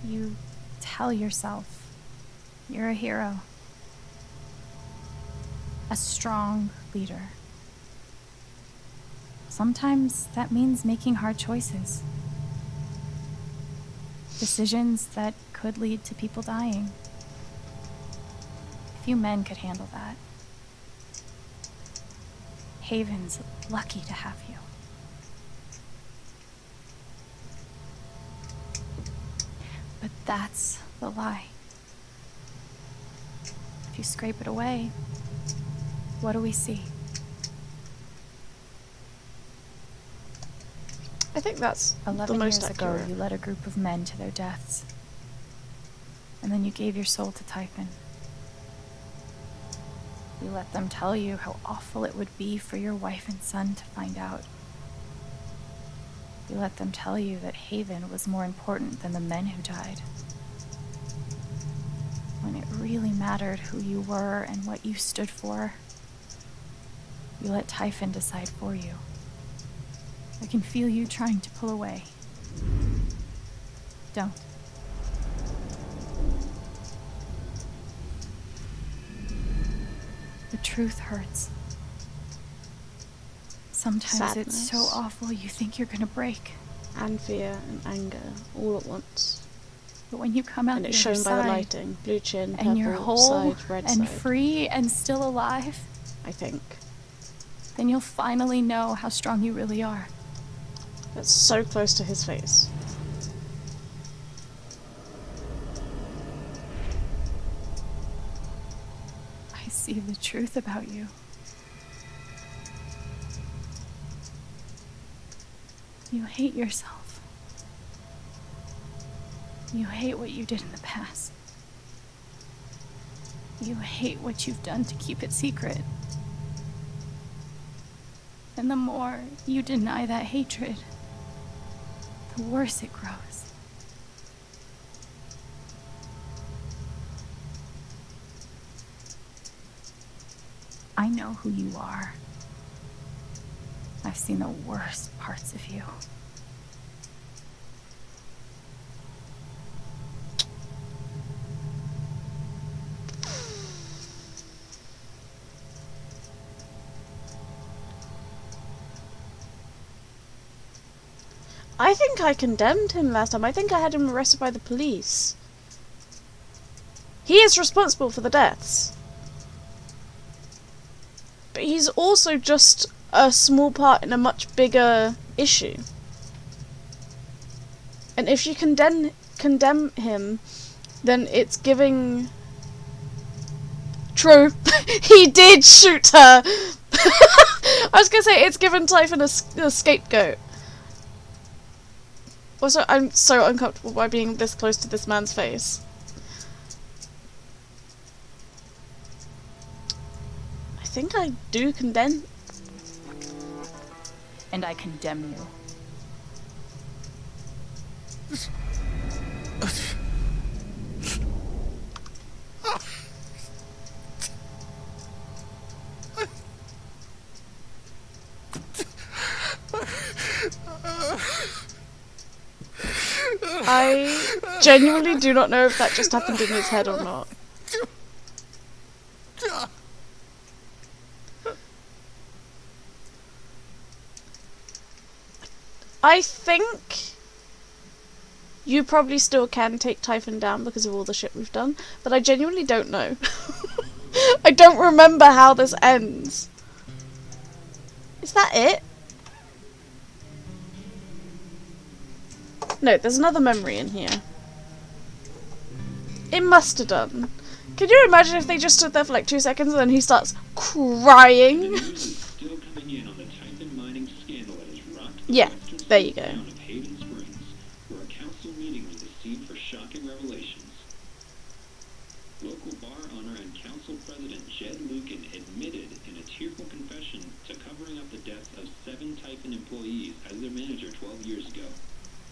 Speaker 2: You tell yourself you're a hero, a strong leader. Sometimes that means making hard choices. Decisions that could lead to people dying. Few men could handle that. Haven's lucky to have you. But that's the lie. If you scrape it away, what do we see?
Speaker 1: I think that's
Speaker 2: 11
Speaker 1: the most
Speaker 2: years ago,
Speaker 1: accurate.
Speaker 2: you led a group of men to their deaths. And then you gave your soul to Typhon. You let them tell you how awful it would be for your wife and son to find out. You let them tell you that Haven was more important than the men who died. When it really mattered who you were and what you stood for, you let Typhon decide for you. I can feel you trying to pull away. Don't. The truth hurts. Sometimes it's so
Speaker 1: sadness.
Speaker 2: awful you think you're gonna break.
Speaker 1: And fear and anger all at once.
Speaker 2: But when you come out
Speaker 1: And
Speaker 2: the
Speaker 1: it's
Speaker 2: other
Speaker 1: shown by the
Speaker 2: side,
Speaker 1: lighting. Blue chin,
Speaker 2: and you're
Speaker 1: purple
Speaker 2: whole
Speaker 1: side, red
Speaker 2: and
Speaker 1: side.
Speaker 2: free and still alive,
Speaker 1: I think.
Speaker 2: then you'll finally know how strong you really are.
Speaker 1: That's so close to his face.
Speaker 2: I see the truth about you. You hate yourself. You hate what you did in the past. You hate what you've done to keep it secret. And the more you deny that hatred, the worse it grows. I know who you are. I've seen the worst parts of you.
Speaker 1: I think I condemned him last time. I think I had him arrested by the police. He is responsible for the deaths. But he's also just a small part in a much bigger issue. And if you condemn him, then it's giving... True. He did shoot her! I was gonna say, it's given Typhon a scapegoat. Also, I'm so uncomfortable by being this close to this man's face. I think I do condemn.
Speaker 2: And I condemn you.
Speaker 1: I genuinely do not know if that just happened in his head or not. I think you probably still can take Typhon down because of all the shit we've done, but I genuinely don't know. I don't remember how this ends. Is that it? No, there's another memory in here. It must have done. Can you imagine if they just stood there for like 2 seconds and then he starts crying? Yeah, there you go.
Speaker 21: Where a council meeting was the scene for shocking revelations. Local bar owner and council president Jed Lucan admitted in a tearful confession to covering up the deaths of 7 Typhon employees as their manager 12 years ago.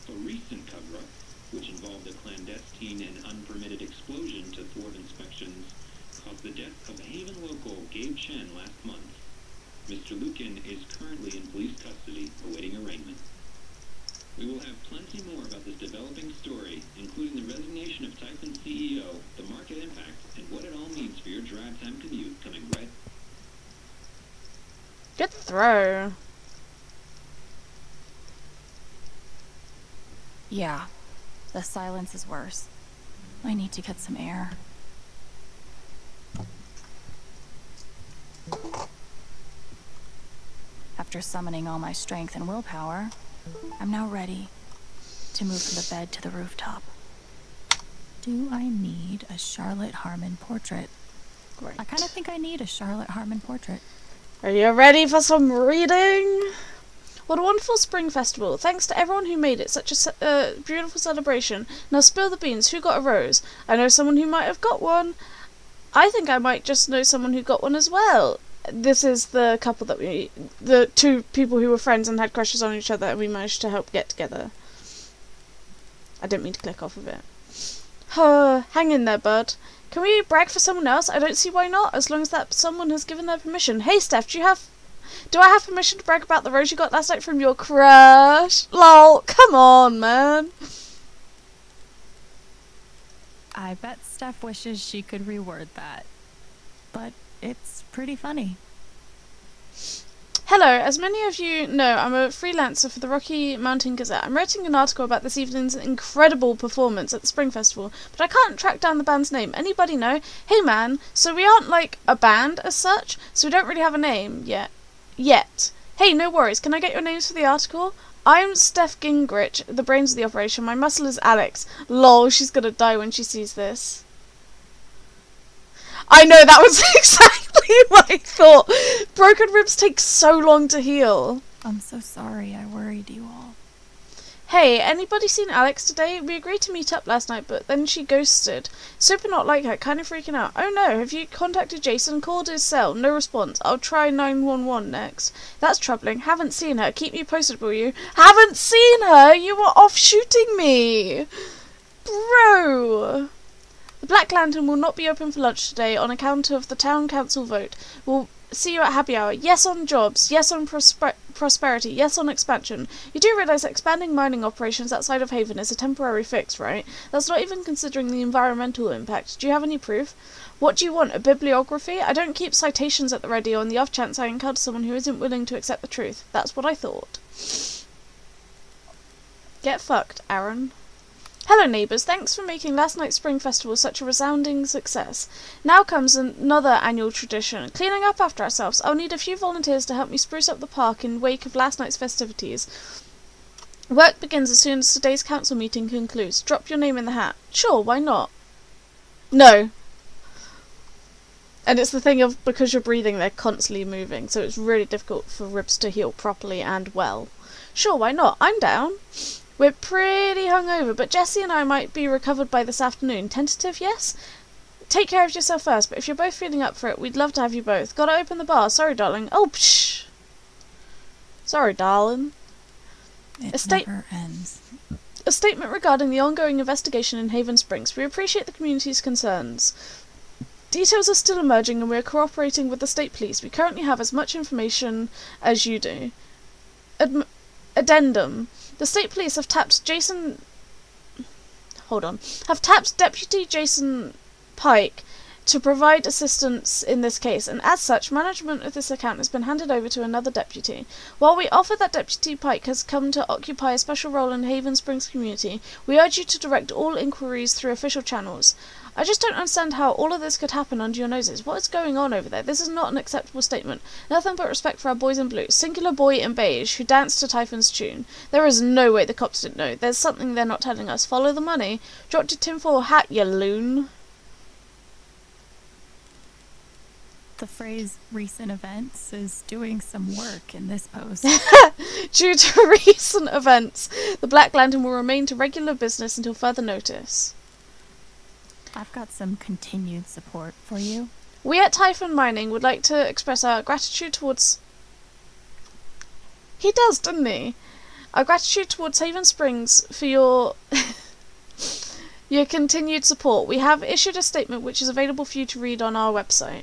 Speaker 21: A recent cover-up, which involved a clandestine and unpermitted explosion to thwart inspections, caused the death of Haven local Gabe Chen last month. Mr. Lucan is currently in police custody, awaiting arraignment. We will have plenty more about this developing story, including the resignation of Typhon CEO, the market impact, and what it all means for your drive time commute coming right.
Speaker 1: Good throw.
Speaker 2: Yeah, the silence is worse. I need to get some air. After summoning all my strength and willpower, I'm now ready to move from the bed to the rooftop. Do I need a Charlotte Harmon portrait?
Speaker 1: Great.
Speaker 2: I kind of think I need a Charlotte Harmon portrait.
Speaker 1: Are you ready for some reading? What a wonderful spring festival. Thanks to everyone who made it such a beautiful celebration. Now spill the beans. Who got a rose? I know someone who might have got one. I think I might just know someone who got one as well. This is the couple that the 2 people who were friends and had crushes on each other and we managed to help get together. I didn't mean to click off of it. Hang in there, bud. Can we brag for someone else? I don't see why not, as long as that someone has given their permission. Hey, Steph, do I have permission to brag about the rose you got last night from your crush? Lol, come on, man.
Speaker 2: I bet Steph wishes she could reword that. But it's pretty funny.
Speaker 1: Hello, as many of you know, I'm a freelancer for the Rocky Mountain Gazette. I'm writing an article about this evening's incredible performance at the Spring Festival, but I can't track down the band's name. Anybody know? Hey man, so we aren't like a band as such, so we don't really have a name yet. Hey, no worries, can I get your names for the article? I'm Steph Gingrich, the brains of the operation. My muscle is Alex. Lol, she's gonna die when she sees this. I know, that was exactly what I thought. Broken ribs take so long to heal.
Speaker 2: I'm so sorry I worried you all.
Speaker 1: Hey, anybody seen Alex today? We agreed to meet up last night, but then she ghosted. Super not like her, kind of freaking out. Oh no, have you contacted Jason? Called his cell, no response. I'll try 911 next. That's troubling. Haven't seen her. Keep me posted, will you? Haven't seen her? You were off shooting me! Bro! The Black Lantern will not be open for lunch today on account of the town council vote. We'll see you at happy hour. Yes on jobs. Yes on prosperity. Yes on expansion. You do realise that expanding mining operations outside of Haven is a temporary fix, right? That's not even considering the environmental impact. Do you have any proof? What do you want? A bibliography? I don't keep citations at the ready on the off chance I encounter someone who isn't willing to accept the truth. That's what I thought. Get fucked, Aaron. Hello neighbours, thanks for making last night's Spring Festival such a resounding success. Now comes another annual tradition, cleaning up after ourselves. I'll need a few volunteers to help me spruce up the park in wake of last night's festivities. Work begins as soon as today's council meeting concludes. Drop your name in the hat. Sure, why not? No. And it's the thing of, because you're breathing, they're constantly moving, so it's really difficult for ribs to heal properly and well. Sure, why not? I'm down. We're pretty hungover, but Jessie and I might be recovered by this afternoon. Tentative, yes? Take care of yourself first, but if you're both feeling up for it, we'd love to have you both. Gotta open the bar. Sorry, darling. Oh, psh! Sorry, darling.
Speaker 2: It never ends.
Speaker 1: A statement regarding the ongoing investigation in Haven Springs. We appreciate the community's concerns. Details are still emerging and we are cooperating with the state police. We currently have as much information as you do. Addendum. The state police have tapped Deputy Jason Pike to provide assistance in this case, and as such, management of this account has been handed over to another deputy. While we offer that Deputy Pike has come to occupy a special role in Haven Springs community, we urge you to direct all inquiries through official channels. I just don't understand how all of this could happen under your noses. What is going on over there? This is not an acceptable statement. Nothing but respect for our boys in blue. Singular boy in beige, who danced to Typhon's tune. There is no way the cops didn't know. There's something they're not telling us. Follow the money. Drop your tinfoil hat, you loon.
Speaker 2: The phrase recent events is doing some work in this post.
Speaker 1: Due to recent events, the Black Lantern will remain to regular business until further notice.
Speaker 2: I've got some continued support for you.
Speaker 1: We at Typhon Mining would like to express our gratitude towards... He does, doesn't he? Our gratitude towards Haven Springs for your... your continued support. We have issued a statement which is available for you to read on our website.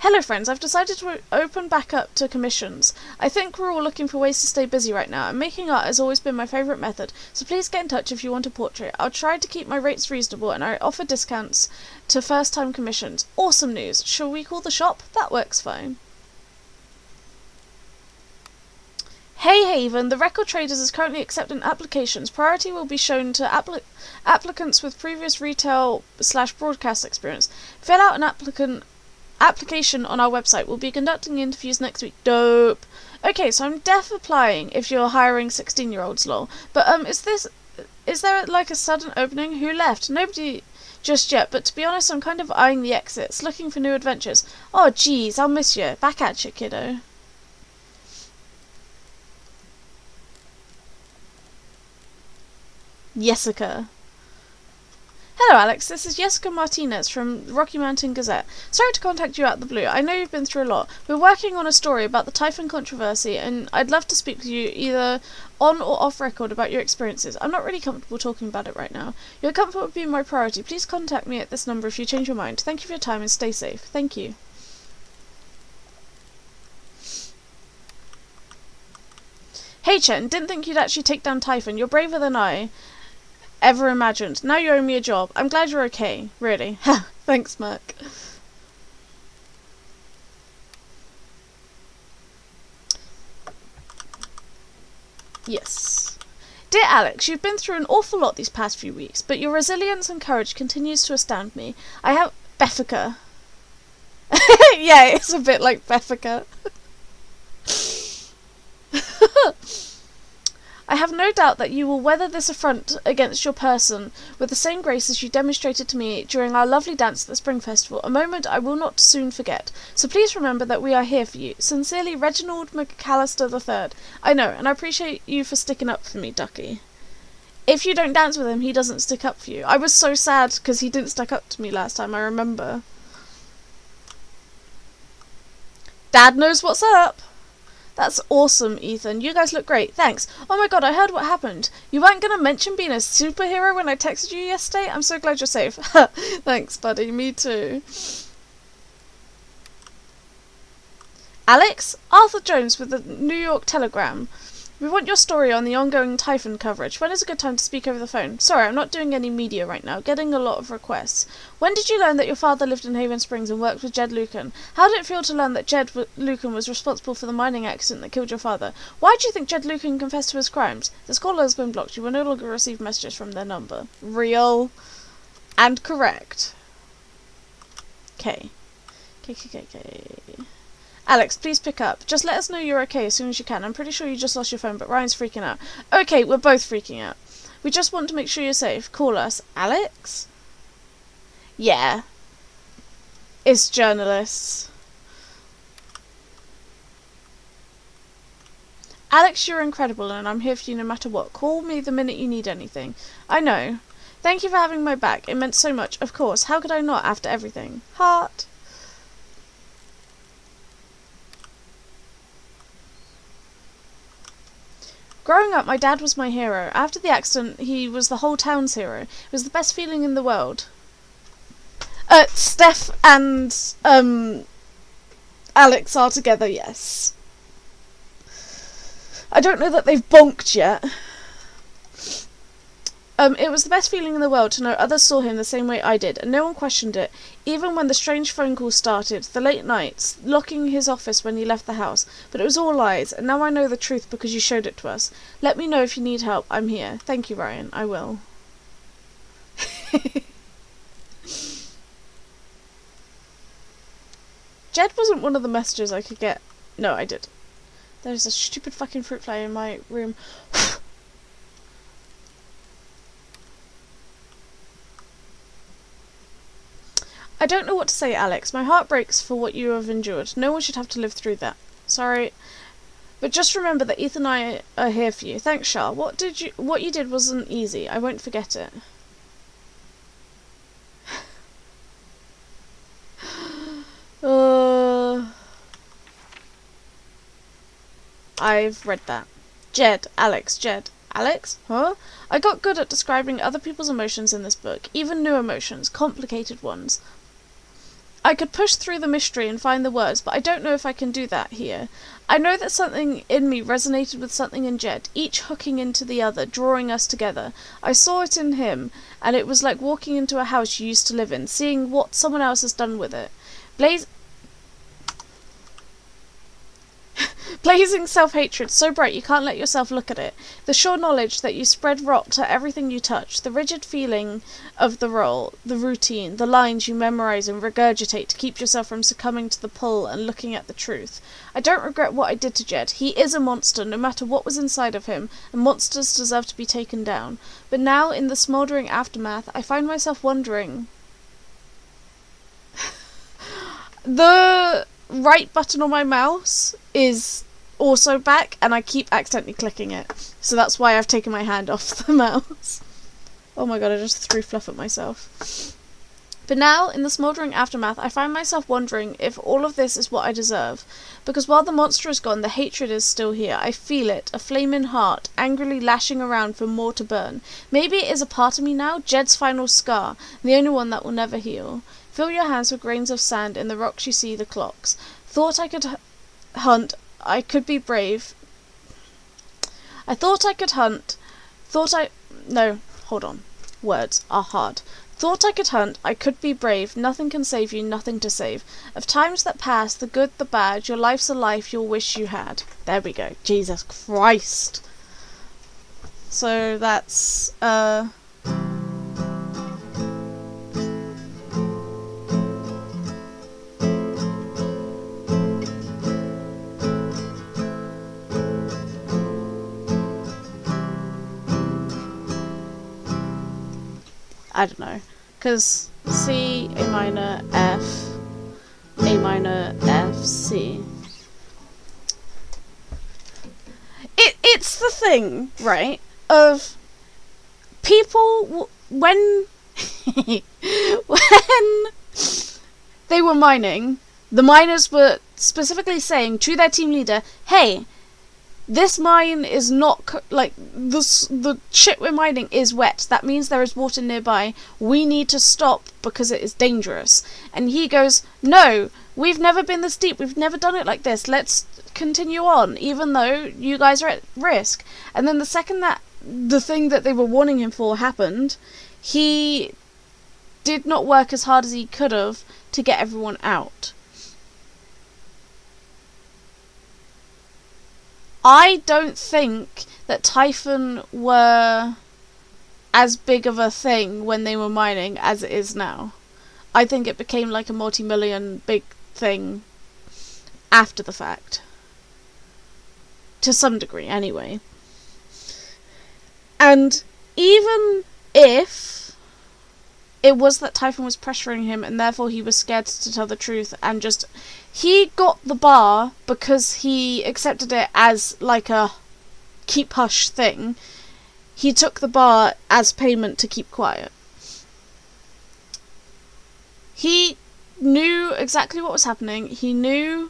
Speaker 1: Hello friends, I've decided to open back up to commissions. I think we're all looking for ways to stay busy right now, and making art has always been my favourite method, so please get in touch if you want a portrait. I'll try to keep my rates reasonable, and I offer discounts to first-time commissions. Awesome news. Shall we call the shop? That works fine. Hey Haven, the Record Traders is currently accepting applications. Priority will be shown to applicants with previous retail/broadcast experience. Fill out an application on our website. We'll be conducting interviews next week. Dope. Okay, so I'm def applying if you're hiring 16-year-olds, lol. But is there like a sudden opening? Who left? Nobody just yet, but to be honest, I'm kind of eyeing the exits, looking for new adventures. Oh geez, I'll miss you. Back at you, kiddo. Jessica. Hello Alex, this is Jessica Martinez from Rocky Mountain Gazette. Sorry to contact you out of the blue. I know you've been through a lot. We're working on a story about the Typhon controversy, and I'd love to speak with you either on or off record about your experiences. I'm not really comfortable talking about it right now. Your comfort would be my priority. Please contact me at this number if you change your mind. Thank you for your time and stay safe. Thank you. Hey Chen, didn't think you'd actually take down Typhon. You're braver than I ever imagined. Now you owe me a job. I'm glad you're okay. Really. Thanks, Merc. Yes. Dear Alex, you've been through an awful lot these past few weeks, but your resilience and courage continues to astound me. I have... Beffica. Yeah, it's a bit like Beffica. I have no doubt that you will weather this affront against your person with the same grace as you demonstrated to me during our lovely dance at the Spring Festival, a moment I will not soon forget. So please remember that we are here for you. Sincerely, Reginald McAllister III. I know, and I appreciate you for sticking up for me, Ducky. If you don't dance with him, he doesn't stick up for you. I was so sad because he didn't stick up to me last time, I remember. Dad knows what's up. That's awesome, Ethan. You guys look great. Thanks. Oh my god, I heard what happened. You weren't going to mention being a superhero when I texted you yesterday? I'm so glad you're safe. Thanks, buddy. Me too. Alex? Arthur Jones with the New York Telegram. We want your story on the ongoing Typhon coverage. When is a good time to speak over the phone? Sorry, I'm not doing any media right now. Getting a lot of requests. When did you learn that your father lived in Haven Springs and worked with Jed Lucan? How did it feel to learn that Jed Lucan was responsible for the mining accident that killed your father? Why do you think Jed Lucan confessed to his crimes? This caller has been blocked. You will no longer receive messages from their number. Real and correct. Okay. Alex, please pick up. Just let us know you're okay as soon as you can. I'm pretty sure you just lost your phone, but Ryan's freaking out. Okay, we're both freaking out. We just want to make sure you're safe. Call us. Alex? Yeah. It's journalists. Alex, you're incredible, and I'm here for you no matter what. Call me the minute you need anything. I know. Thank you for having my back. It meant so much. Of course. How could I not after everything? Heart. Growing up, my dad was my hero. After the accident, he was the whole town's hero. It was the best feeling in the world. Steph and, Alex are together, yes. I don't know that they've bonked yet. It was the best feeling in the world to know others saw him the same way I did, and no one questioned it, even when the strange phone calls started, the late nights, locking his office when he left the house. But it was all lies, and now I know the truth because you showed it to us. Let me know if you need help. I'm here. Thank you, Ryan. I will. Jed wasn't one of the messages I could get. No, I did. There's a stupid fucking fruit fly in my room. I don't know what to say, Alex. My heart breaks for what you have endured. No one should have to live through that. Sorry. But just remember that Ethan and I are here for you. Thanks, Shah. What you did wasn't easy. I won't forget it. I've read that. Jed. Alex. Jed. Alex? Huh? I got good at describing other people's emotions in this book. Even new emotions. Complicated ones. I could push through the mystery and find the words, but I don't know if I can do that here. I know that something in me resonated with something in Jed, each hooking into the other, drawing us together. I saw it in him, and it was like walking into a house you used to live in, seeing what someone else has done with it. Blazing self-hatred, so bright you can't let yourself look at it. The sure knowledge that you spread rot to everything you touch. The rigid feeling of the role, the routine, the lines you memorize and regurgitate to keep yourself from succumbing to the pull and looking at the truth. I don't regret what I did to Jed. He is a monster, no matter what was inside of him, and monsters deserve to be taken down. But now, in the smouldering aftermath, I find myself wondering... The right button on my mouse is also back, and I keep accidentally clicking it. So that's why I've taken my hand off the mouse. Oh my god, I just threw fluff at myself. But now, in the smouldering aftermath, I find myself wondering if all of this is what I deserve. Because while the monster is gone, the hatred is still here. I feel it, a flaming heart, angrily lashing around for more to burn. Maybe it is a part of me now, Jed's final scar, the only one that will never heal. Fill your hands with grains of sand, in the rocks you see the clocks. Thought I could hunt, I could be brave. I thought I could hunt, no, hold on, words are hard. Thought I could hunt, I could be brave, nothing can save you, nothing to save. Of times that pass, the good, the bad, your life's a life you'll wish you had. There we go, Jesus Christ. So that's I don't know, because C, A minor, F, A minor, F, C. It's the thing, right, of people when when they were mining, the miners were specifically saying to their team leader, hey, this mine is not like the shit we're mining is wet. That means there is water nearby. We need to stop because it is dangerous. And he goes, no, we've never been this deep. We've never done it like this. Let's continue on, even though you guys are at risk. And then the second that the thing that they were warning him for happened, he did not work as hard as he could have to get everyone out. I don't think that Typhon were as big of a thing when they were mining as it is now. I think it became like a multi-million big thing after the fact. To some degree, anyway. And even if it was that Typhon was pressuring him and therefore he was scared to tell the truth and just... He got the bar because he accepted it as like a keep hush thing. He took the bar as payment to keep quiet. He knew exactly what was happening. He knew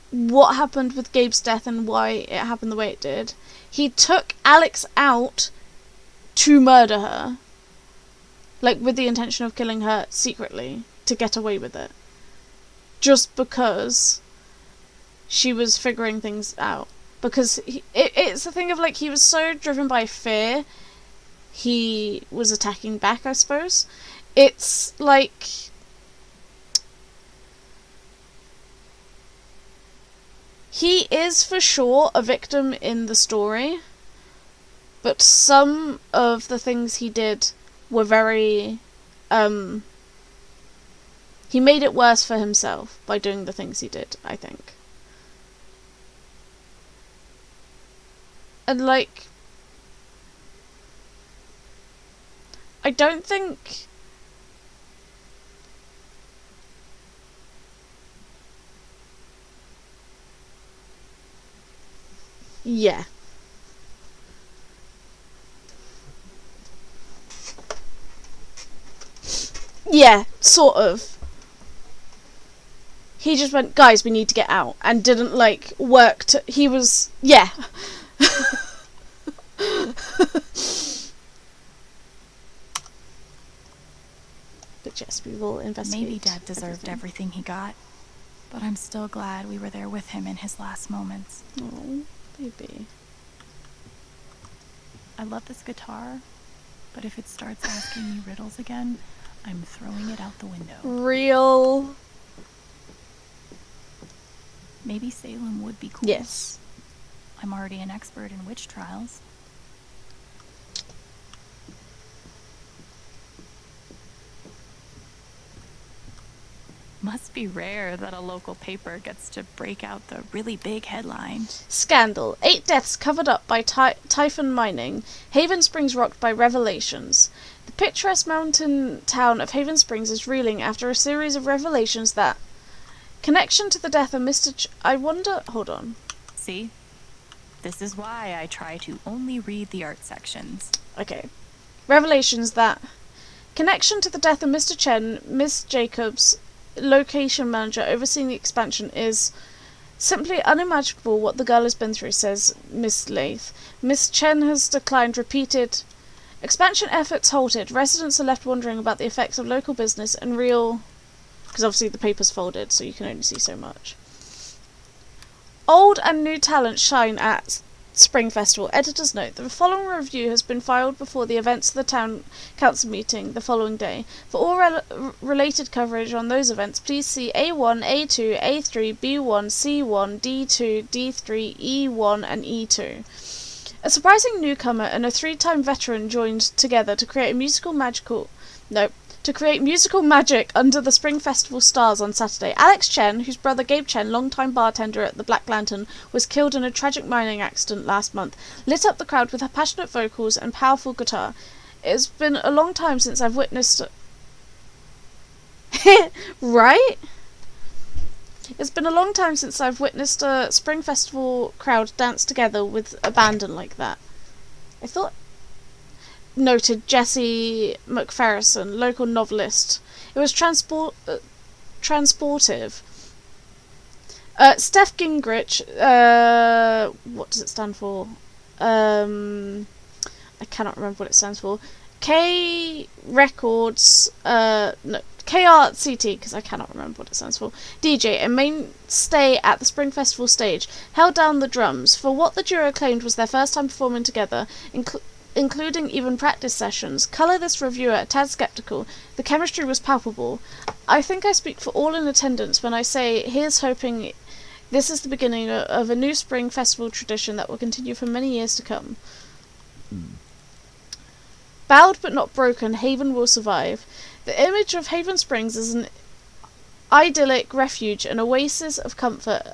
Speaker 1: what happened with Gabe's death and why it happened the way it did. He took Alex out to murder her. Like, with the intention of killing her secretly to get away with it. Just because she was figuring things out. Because it's the thing of, like, he was so driven by fear, he was attacking back, I suppose. It's like... He is for sure a victim in the story, but some of the things he did were very... he made it worse for himself by doing the things he did, I think. And, like... I don't think... Yeah. Yeah, sort of. He just went, guys, we need to get out, and didn't, like, work to... He was... Yeah. But yes, we will investigate.
Speaker 2: Maybe Dad deserved everything he got, but I'm still glad we were there with him in his last moments.
Speaker 1: Oh, baby.
Speaker 2: I love this guitar, but if it starts asking me riddles again, I'm throwing it out the window.
Speaker 1: Real.
Speaker 2: Maybe Salem would be cool.
Speaker 1: Yes.
Speaker 2: I'm already an expert in witch trials. Must be rare that a local paper gets to break out the really big headline.
Speaker 1: Scandal. 8 deaths covered up by Typhon mining. Haven Springs rocked by revelations. The picturesque mountain town of Haven Springs is reeling after a series of revelations that... Connection to the death of Mr. I wonder... Hold on.
Speaker 2: See? This is why I try to only read the art sections.
Speaker 1: Okay. Revelations that... Connection to the death of Mr. Chen, Miss Jacobs... location manager overseeing the expansion is simply unimaginable what the girl has been through, says Miss Lath. Miss Chen has declined repeated expansion efforts halted. Residents are left wondering about the effects of local business and real... Because obviously the paper's folded, so you can only see so much. Old and new talent shine at Spring Festival. Editor's note. The following review has been filed before the events of the town council meeting the following day. For all related coverage on those events, please see A1, A2, A3, B1, C1, D2, D3, E1 and E2. A surprising newcomer and a 3-time veteran joined together to create musical magic under the Spring Festival stars on Saturday. Alex Chen, whose brother Gabe Chen, longtime bartender at the Black Lantern, was killed in a tragic mining accident last month, lit up the crowd with her passionate vocals and powerful guitar. It's been a long time since I've witnessed... right? It's been a long time since I've witnessed a Spring Festival crowd dance together with abandon like that. I thought... Noted Jesse McPherson, local novelist. It was transportive. Steph Gingrich, what does it stand for? I cannot remember what it stands for. K Records, KRCT, because I cannot remember what it stands for. DJ, a mainstay at the Spring Festival stage, held down the drums for what the duo claimed was their first time performing together, including even practice sessions. Colour this reviewer a tad skeptical. The chemistry was palpable. I think I speak for all in attendance when I say here's hoping this is the beginning of a new Spring Festival tradition that will continue for many years to come. Bowed but not broken, Haven will survive. The image of Haven Springs is an idyllic refuge, an oasis of comfort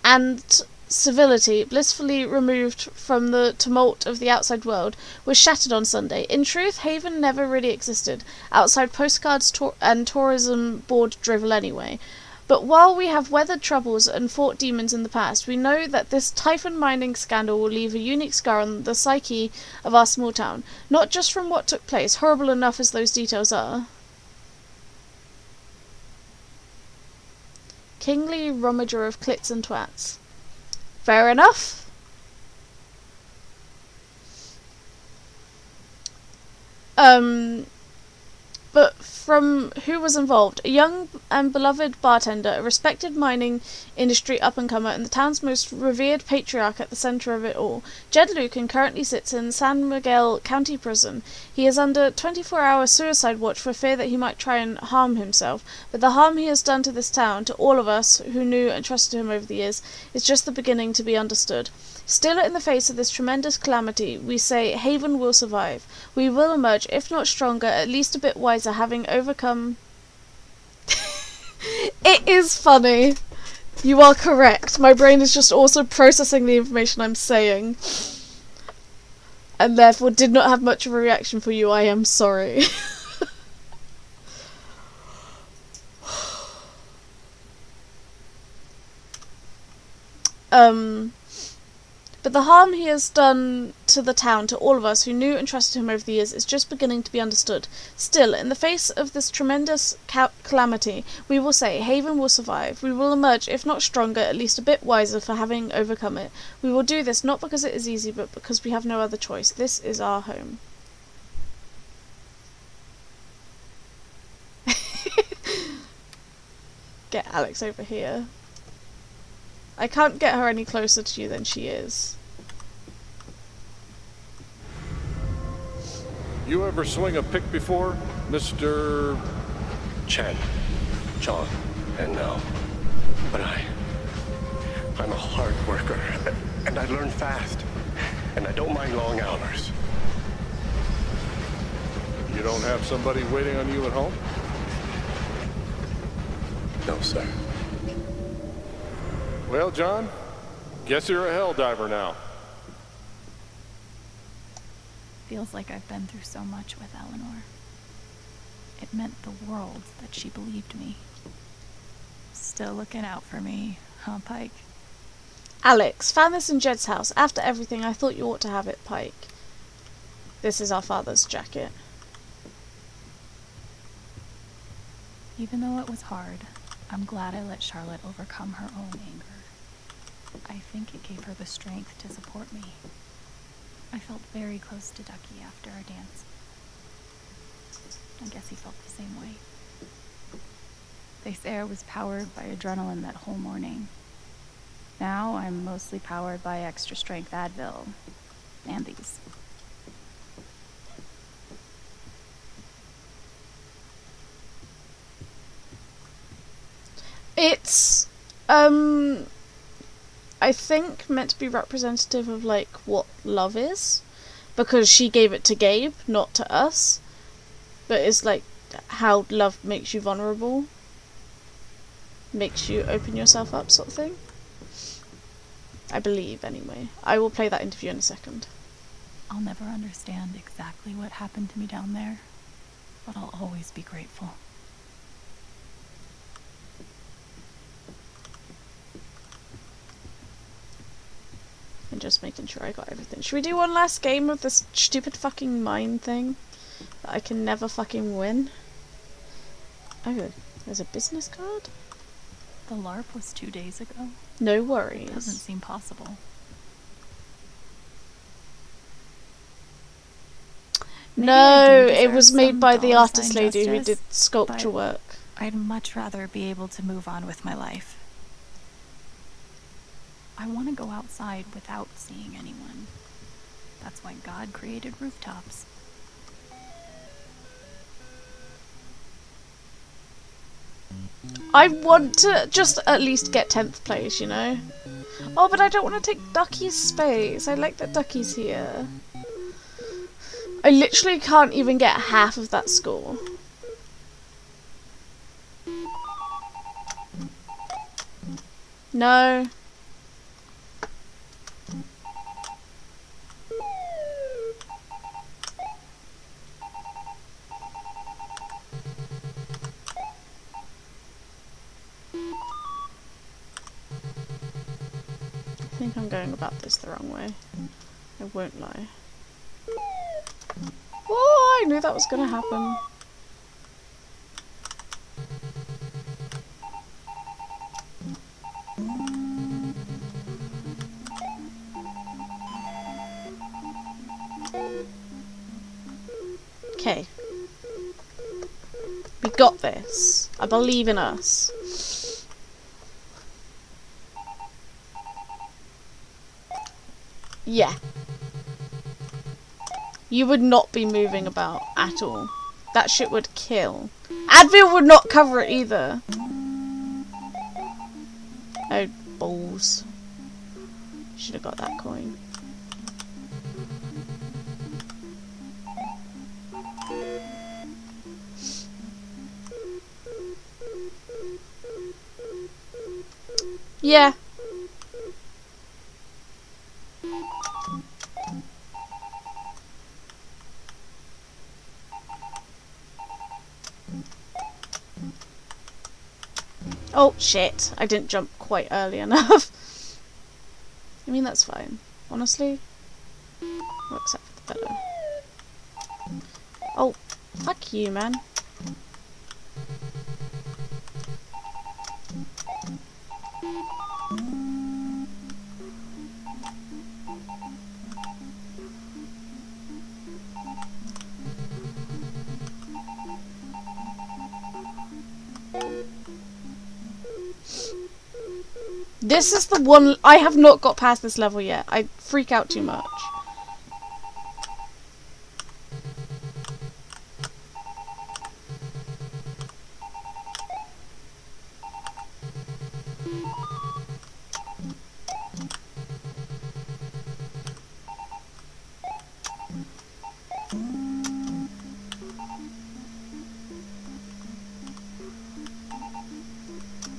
Speaker 1: and civility, blissfully removed from the tumult of the outside world, was shattered on Sunday. In truth, Haven never really existed, outside postcards and tourism board drivel anyway. But while we have weathered troubles and fought demons in the past, we know that this Typhon mining scandal will leave a unique scar on the psyche of our small town. Not just from what took place, horrible enough as those details are. Kingly Romager of Clits and Twats. Fair enough. But from who was involved? A young and beloved bartender, a respected mining industry up-and-comer, and the town's most revered patriarch at the centre of it all. Jed Lucan currently sits in San Miguel County Prison. He is under 24-hour suicide watch for fear that he might try and harm himself. But the harm he has done to this town, to all of us who knew and trusted him over the years, is just the beginning to be understood. Still, in the face of this tremendous calamity, we say Haven will survive. We will emerge, if not stronger, at least a bit wiser, having overcome... It is funny. You are correct. My brain is just also processing the information I'm saying. And therefore did not have much of a reaction for you. I am sorry. But the harm he has done to the town, to all of us who knew and trusted him over the years, is just beginning to be understood. Still, in the face of this tremendous calamity, we will say Haven will survive. We will emerge, if not stronger, at least a bit wiser for having overcome it. We will do this not because it is easy, but because we have no other choice. This is our home. Get Alex over here. I can't get her any closer to you than she is.
Speaker 16: You ever swing a pick before, Mr.
Speaker 7: Chen, John, and now. But I'm a hard worker, and I learn fast, and I don't mind long hours.
Speaker 16: You don't have somebody waiting on you at home?
Speaker 7: No, sir.
Speaker 16: Well, John, guess you're a hell diver now.
Speaker 2: Feels like I've been through so much with Eleanor. It meant the world that she believed me. Still looking out for me, huh, Pike?
Speaker 1: Alex, found this in Jed's house. After everything, I thought you ought to have it, Pike. This is our father's jacket.
Speaker 2: Even though it was hard, I'm glad I let Charlotte overcome her own anger. I think it gave her the strength to support me. I felt very close to Ducky after our dance. I guess he felt the same way. They say I was powered by adrenaline that whole morning. Now I'm mostly powered by extra strength Advil and these.
Speaker 1: It's I think, meant to be representative of, like, what love is. Because she gave it to Gabe, not to us. But it's, like, how love makes you vulnerable. Makes you open yourself up, sort of thing. I believe, anyway. I will play that interview in a second.
Speaker 2: I'll never understand exactly what happened to me down there, but I'll always be grateful.
Speaker 1: And just making sure I got everything. Should we do one last game of this stupid fucking mine thing that I can never fucking win? Oh, there's a business card?
Speaker 2: The LARP was 2 days ago.
Speaker 1: No worries.
Speaker 2: Doesn't seem possible.
Speaker 1: No, it was made by the artist lady who did sculpture work.
Speaker 2: I'd much rather be able to move on with my life. I want to go outside without seeing anyone. That's why God created rooftops.
Speaker 1: I want to just at least get 10th place, you know? Oh, but I don't want to take Ducky's space. I like that Ducky's here. I literally can't even get half of that score. No. I think I'm going about this the wrong way. I won't lie. Oh, I knew that was gonna happen. Okay. We got this. I believe in us. Yeah. You would not be moving about at all. That shit would kill. Advil would not cover it either. Oh, balls. Should have got that coin. Yeah. Oh, shit. I didn't jump quite early enough. I mean, that's fine. Honestly. Works out for the better. Oh, fuck you, man. This is the one. I have not got past this level yet. I freak out too much.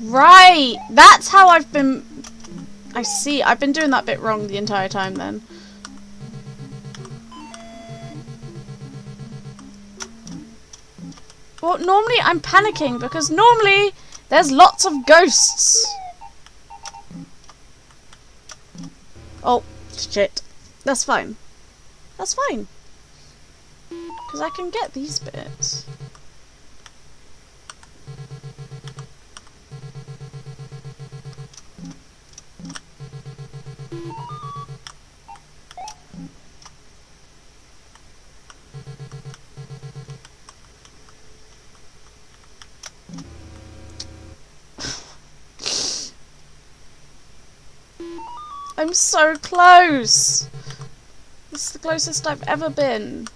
Speaker 1: Right! That's how I've been... I see. I've been doing that bit wrong the entire time then. Well, normally I'm panicking because normally there's lots of ghosts. Oh, shit. That's fine. That's fine. Because I can get these bits. I'm so close! This is the closest I've ever been.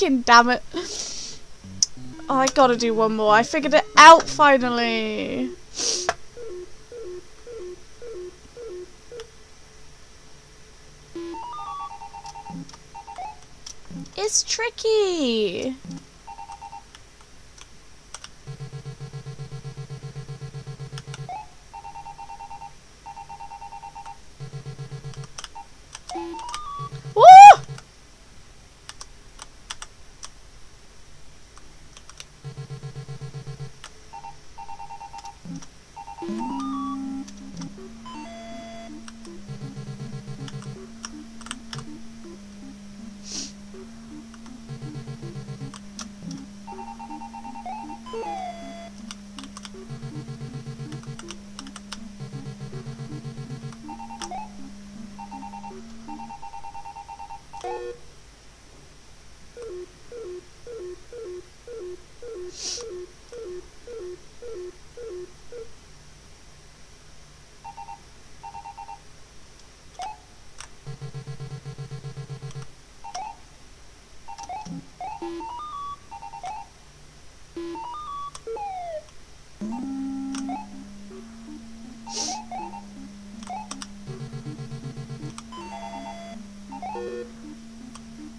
Speaker 1: Fucking damn it. Oh, I gotta do one more. I figured it out finally. It's tricky. Woo!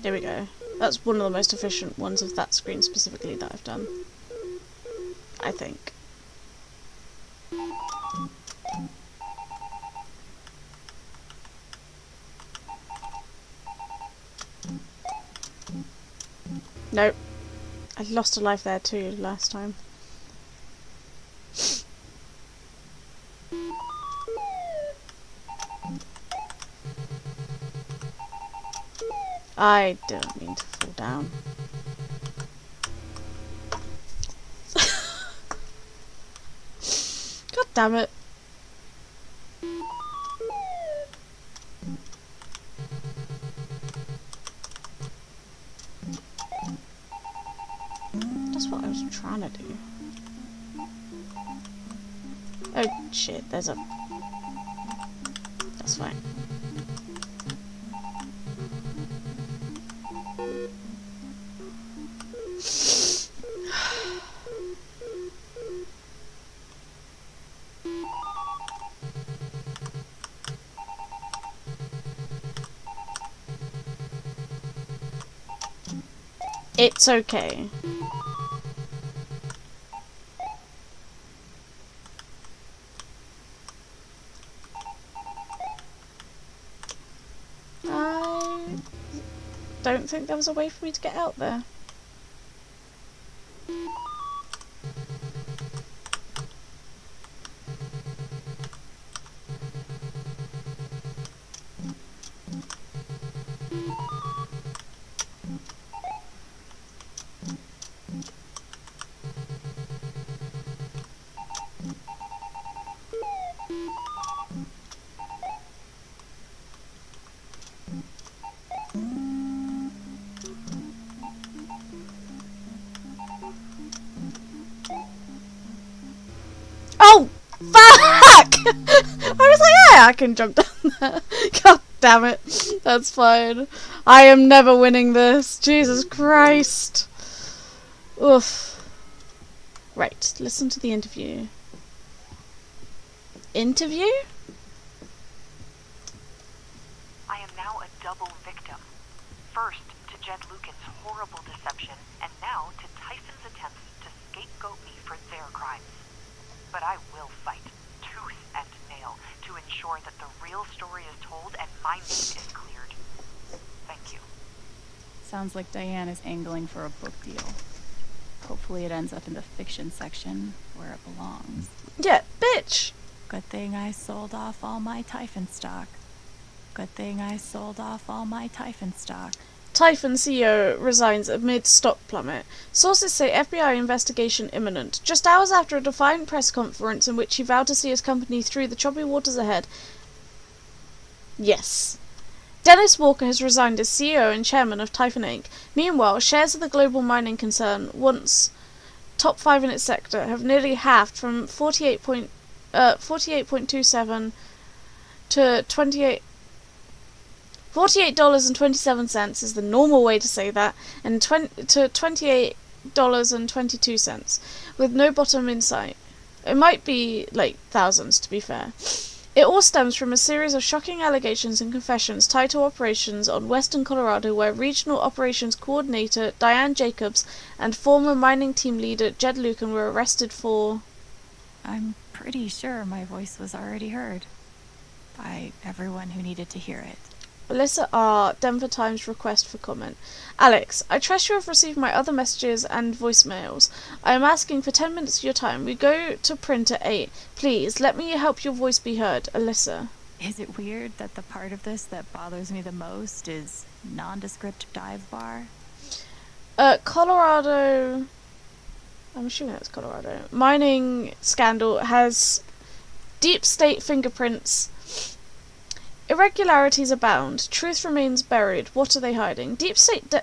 Speaker 1: There we go. That's one of the most efficient ones of that screen specifically that I've done. I think. Nope. I lost a life there too last time. I didn't mean to fall down. God damn it. That's what I was trying to do. Oh shit, there's a... That's fine. It's okay. I don't think there was a way for me to get out there. Oh, fuck! I was like, yeah, I can jump down there. God damn it. That's fine. I am never winning this. Jesus Christ. Oof. Right, listen to the interview. Interview?
Speaker 6: I am now a double victim. First to Jed Lucan's horrible deception, and now to Tyson's attempts to scapegoat me for their crimes. But I will fight, tooth and nail, to ensure that the real story is told and my name is cleared. Thank you.
Speaker 2: Sounds like Diane is angling for a book deal. Hopefully it ends up in the fiction section, where it belongs.
Speaker 1: Yeah, bitch!
Speaker 2: Good thing I sold off all my Typhon stock. Good thing I sold off all my Typhon stock.
Speaker 1: Typhon CEO resigns amid stock plummet. Sources say FBI investigation imminent. Just hours after a defiant press conference in which he vowed to see his company through the choppy waters ahead. Yes. Dennis Walker has resigned as CEO and chairman of Typhon Inc. Meanwhile, shares of the global mining concern, once top 5 in its sector, have nearly halved from 48.27 to $48.27 is the normal way to say that, and to $28.22, with no bottom in sight. It might be, like, thousands, to be fair. It all stems from a series of shocking allegations and confessions tied to operations on Western Colorado where Regional Operations Coordinator Diane Jacobs and former mining team leader Jed Lucan were arrested for...
Speaker 2: I'm pretty sure my voice was already heard by everyone who needed to hear it.
Speaker 1: Alyssa R. Denver Times request for comment. Alex, I trust you have received my other messages and voicemails. I am asking for 10 minutes of your time. We go to print at 8. Please, let me help your voice be heard. Alyssa.
Speaker 2: Is it weird that the part of this that bothers me the most is nondescript dive bar?
Speaker 1: Colorado... I'm assuming that's Colorado. Mining scandal has deep state fingerprints. Irregularities abound. Truth remains buried. What are they hiding? Deep state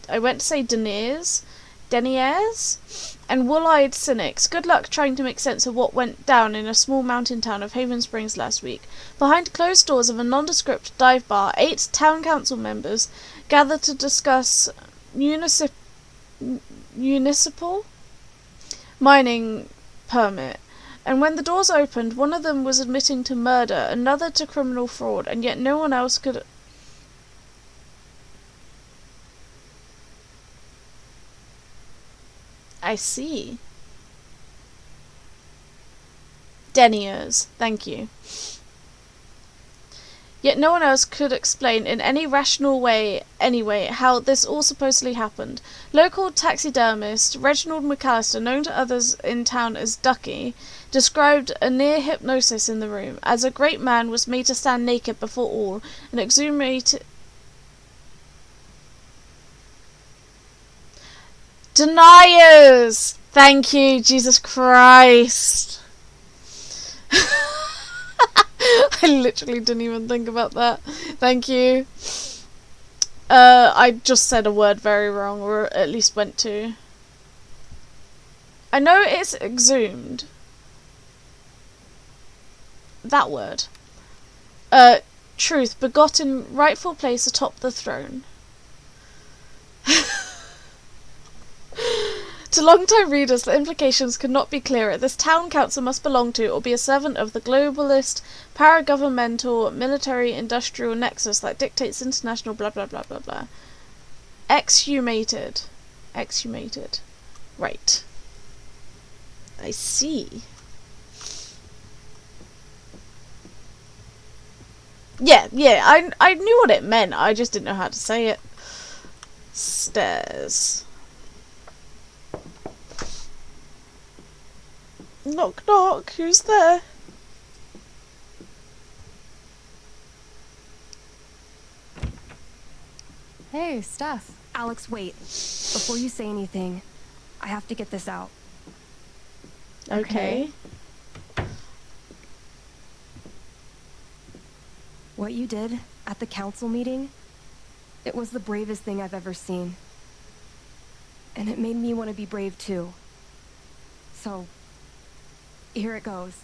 Speaker 1: I went to say deniers, and wool-eyed cynics. Good luck trying to make sense of what went down in a small mountain town of Haven Springs last week. Behind closed doors of a nondescript dive bar, 8 town council members gathered to discuss municipal mining permit. And when the doors opened, one of them was admitting to murder, another to criminal fraud, and yet no one else could... I see. Deniers. Thank you. Yet no one else could explain in any rational way, anyway, how this all supposedly happened. Local taxidermist Reginald McAllister, known to others in town as Ducky, described a near hypnosis in the room, as a great man was made to stand naked before all, and exhumated... Deniers! Thank you, Jesus Christ. I literally didn't even think about that. Thank you. I just said a word very wrong, or at least went to. I know it's exhumed. That word. Truth, begotten, rightful place atop the throne. To long-time readers, the implications could not be clearer. This town council must belong to or be a servant of the globalist, paragovernmental, military-industrial nexus that dictates international blah blah blah blah blah. Exhumated. Exhumated. Right. I see. Yeah, I knew what it meant, I just didn't know how to say it. Stairs. Knock knock, who's there?
Speaker 17: Hey, Steph. Alex, wait. Before you say anything, I have to get this out.
Speaker 1: Okay.
Speaker 17: What you did at the council meeting, it was the bravest thing I've ever seen. And it made me want to be brave too. So, here it goes.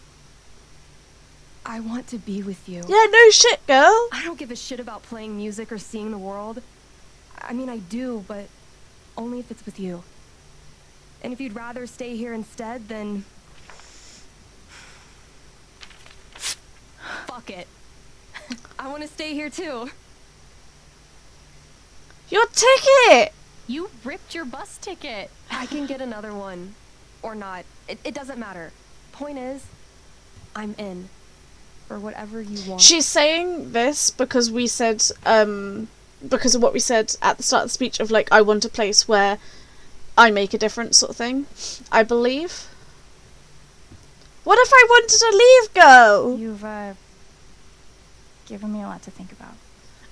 Speaker 17: I want to be with you.
Speaker 1: Yeah, no shit, girl.
Speaker 17: I don't give a shit about playing music or seeing the world. I mean, I do, but only if it's with you. And if you'd rather stay here instead, then... fuck it. I want to stay here too.
Speaker 1: Your ticket!
Speaker 2: You ripped your bus ticket.
Speaker 17: I can get another one. Or not. It doesn't matter. Point is, I'm in. For whatever you want.
Speaker 1: She's saying this because we said, because of what we said at the start of the speech of, like, I want a place where I make a difference sort of thing. I believe. What if I wanted to leave, girl?
Speaker 2: You've, given me a lot to think about.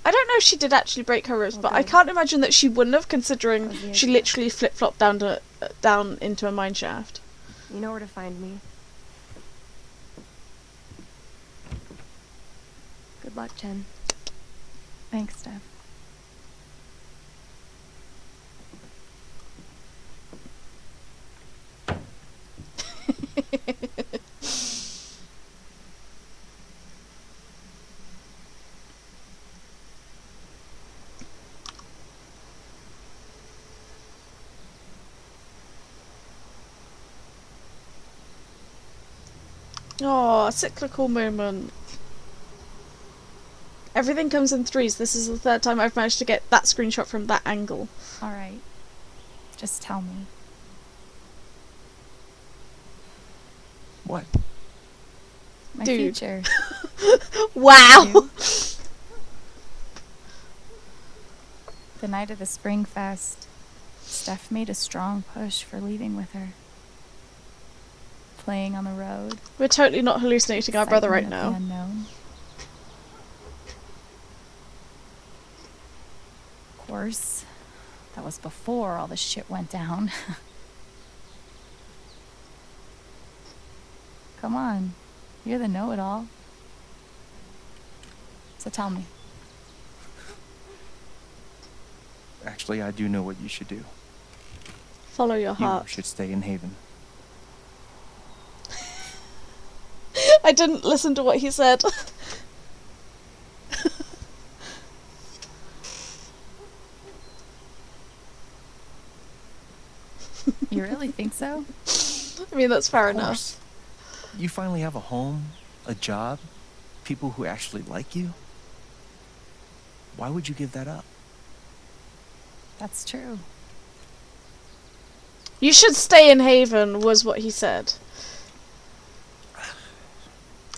Speaker 1: I don't know if she did actually break her ribs, but I can't imagine that she wouldn't have, considering she literally flip-flopped down into a mine shaft.
Speaker 17: You know where to find me. Good luck, Jen.
Speaker 2: Thanks, Steph.
Speaker 1: Oh, a cyclical moment. Everything comes in threes. This is the third time I've managed to get that screenshot from that angle.
Speaker 4: Alright. Just tell me.
Speaker 5: What?
Speaker 4: My
Speaker 1: Dude.
Speaker 4: future.
Speaker 1: Wow!
Speaker 4: The night of the Spring Fest, Steph made a strong push for leaving with her. Playing on the road.
Speaker 1: We're totally not hallucinating our brother right
Speaker 4: Excitement of
Speaker 1: now.
Speaker 4: the unknown. Of course, that was before all the shit went down. Come on, you're the know-it-all. So tell me.
Speaker 5: Actually, I do know what you should do.
Speaker 1: Follow your
Speaker 5: You
Speaker 1: heart.
Speaker 5: should stay in Haven.
Speaker 1: I didn't listen to what he said.
Speaker 4: You really think so?
Speaker 1: I mean, that's fair
Speaker 5: Of
Speaker 1: enough.
Speaker 5: course. You finally have a home, a job, people who actually like you. Why would you give that up?
Speaker 4: That's true.
Speaker 1: You should stay in Haven, was what he said.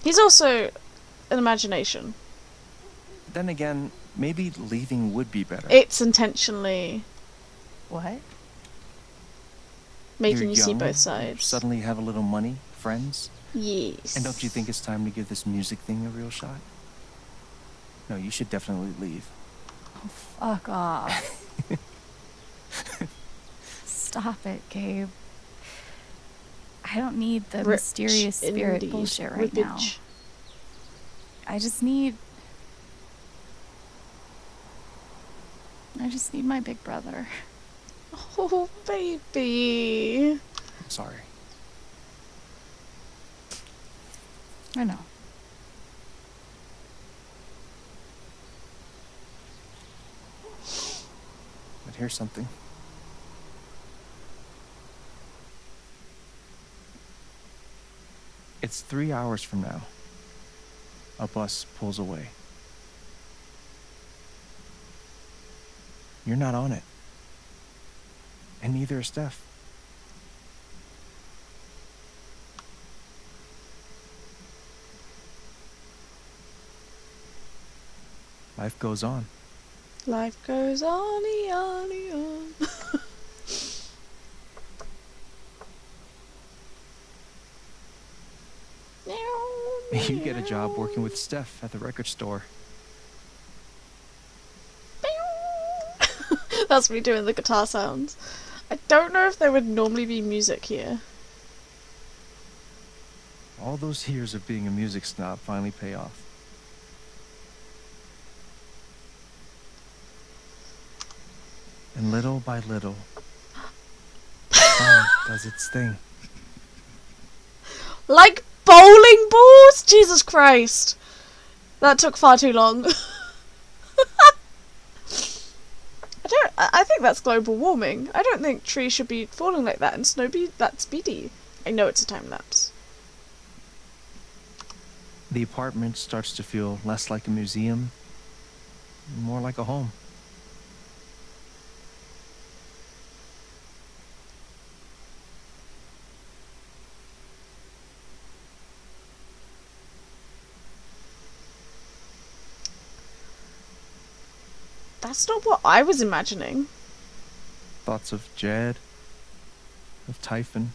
Speaker 1: He's also an imagination.
Speaker 5: Then again, maybe leaving would be better.
Speaker 1: It's intentionally
Speaker 4: What?
Speaker 1: making
Speaker 5: You're
Speaker 1: you see
Speaker 5: young,
Speaker 1: both
Speaker 5: you
Speaker 1: sides.
Speaker 5: suddenly have a little money, friends.
Speaker 1: Yes.
Speaker 5: And don't you think it's time to give this music thing a real shot? No, you should definitely leave.
Speaker 4: Oh, fuck off. Stop it, Gabe. I don't need the
Speaker 1: Rich
Speaker 4: mysterious spirit
Speaker 1: indeed.
Speaker 4: bullshit right now.
Speaker 1: Ribbage.
Speaker 4: I just need my big brother.
Speaker 1: Oh, baby.
Speaker 5: I'm sorry.
Speaker 4: I know.
Speaker 5: But here's something. It's 3 hours from now. A bus pulls away. You're not on it. And neither is Steph. Life goes on.
Speaker 1: Life goes on, on.
Speaker 5: You get a job working with Steph at the record store.
Speaker 1: That's me doing the guitar sounds. I don't know if there would normally be music here.
Speaker 5: All those years of being a music snob finally pay off. And little by little, fun does its thing.
Speaker 1: Like bowling balls? Jesus Christ. That took far too long. I think that's global warming. I don't think trees should be falling like that and snow be that speedy. I know it's a time lapse.
Speaker 5: The apartment starts to feel less like a museum, more like a home.
Speaker 1: That's not what I was imagining.
Speaker 5: Thoughts of Jed, of Typhon,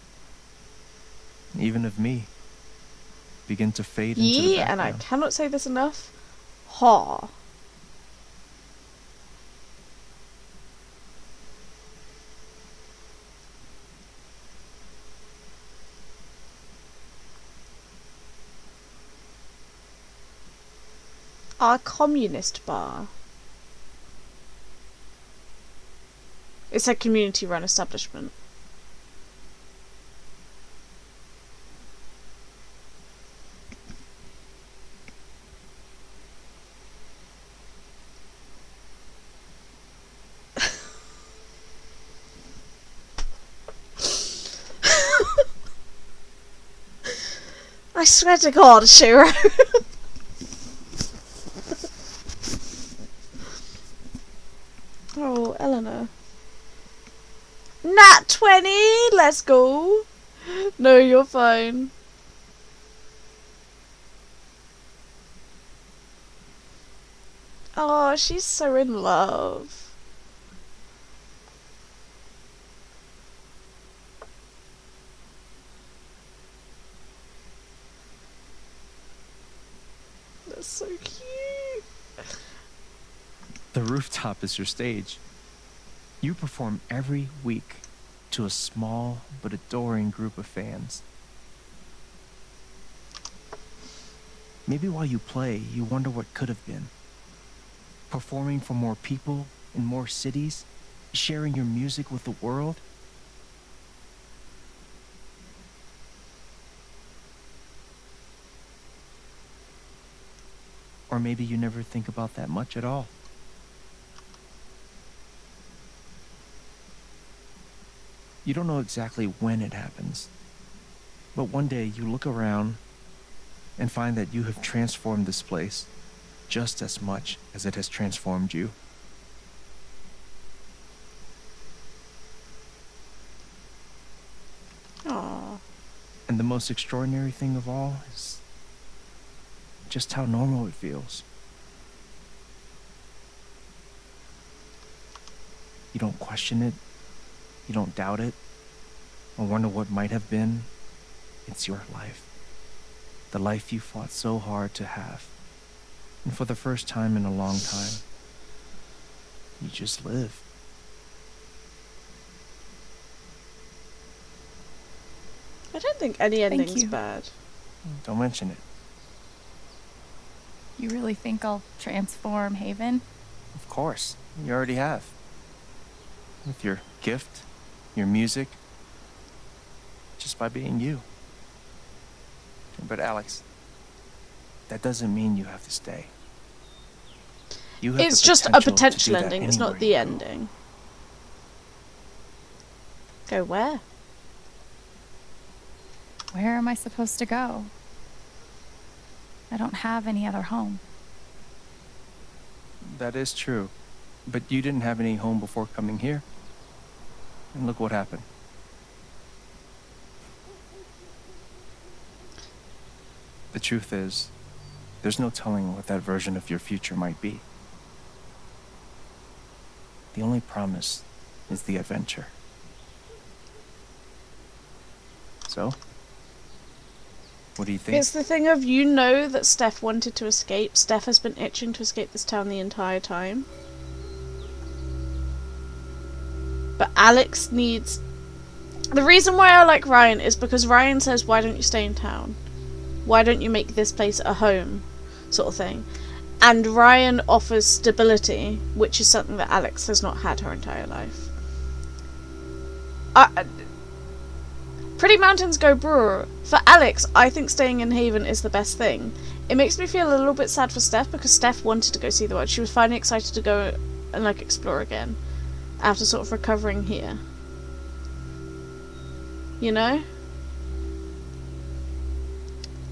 Speaker 5: even of me begin to fade into the
Speaker 1: Yeah, and I
Speaker 5: background.
Speaker 1: cannot say this enough. Ha. Our communist bar. It's a community-run establishment. I swear to God, Shiro. Oh, Eleanor. Nat 20! Let's go! No, you're fine. Oh, she's so in love. That's so cute.
Speaker 5: The rooftop is your stage. You perform every week to a small but adoring group of fans. Maybe while you play, you wonder what could have been. Performing for more people in more cities, sharing your music with the world. Or maybe you never think about that much at all. You don't know exactly when it happens, but one day you look around and find that you have transformed this place just as much as it has transformed you.
Speaker 1: Aww.
Speaker 5: And the most extraordinary thing of all is just how normal it feels. You don't question it, you don't doubt it, or wonder what might have been. It's your life. The life you fought so hard to have. And for the first time in a long time, you just live.
Speaker 1: I don't think any ending's bad.
Speaker 5: Don't mention it.
Speaker 4: You really think I'll transform Haven?
Speaker 5: Of course, you already have. With your gift, your music, just by being you. But Alex, that doesn't mean you have to stay. You have
Speaker 1: It's
Speaker 5: the
Speaker 1: just a
Speaker 5: potential to
Speaker 1: potential
Speaker 5: do that
Speaker 1: ending, it's not
Speaker 5: anywhere
Speaker 1: the
Speaker 5: you go.
Speaker 1: ending. Go where?
Speaker 4: Where am I supposed to go? I don't have any other home.
Speaker 5: That is true. But you didn't have any home before coming here. And look what happened. The truth is, there's no telling what that version of your future might be. The only promise is the adventure. So, what do you think?
Speaker 1: It's the thing of, you know that Steph wanted to escape. Steph has been itching to escape this town the entire time. But Alex needs... The reason why I like Ryan is because Ryan says, why don't you stay in town? Why don't you make this place a home? Sort of thing. And Ryan offers stability, which is something that Alex has not had her entire life. Pretty Mountains Go Brewer. For Alex, I think staying in Haven is the best thing. It makes me feel a little bit sad for Steph, because Steph wanted to go see the world. She was finally excited to go and like explore again after sort of recovering here. You know?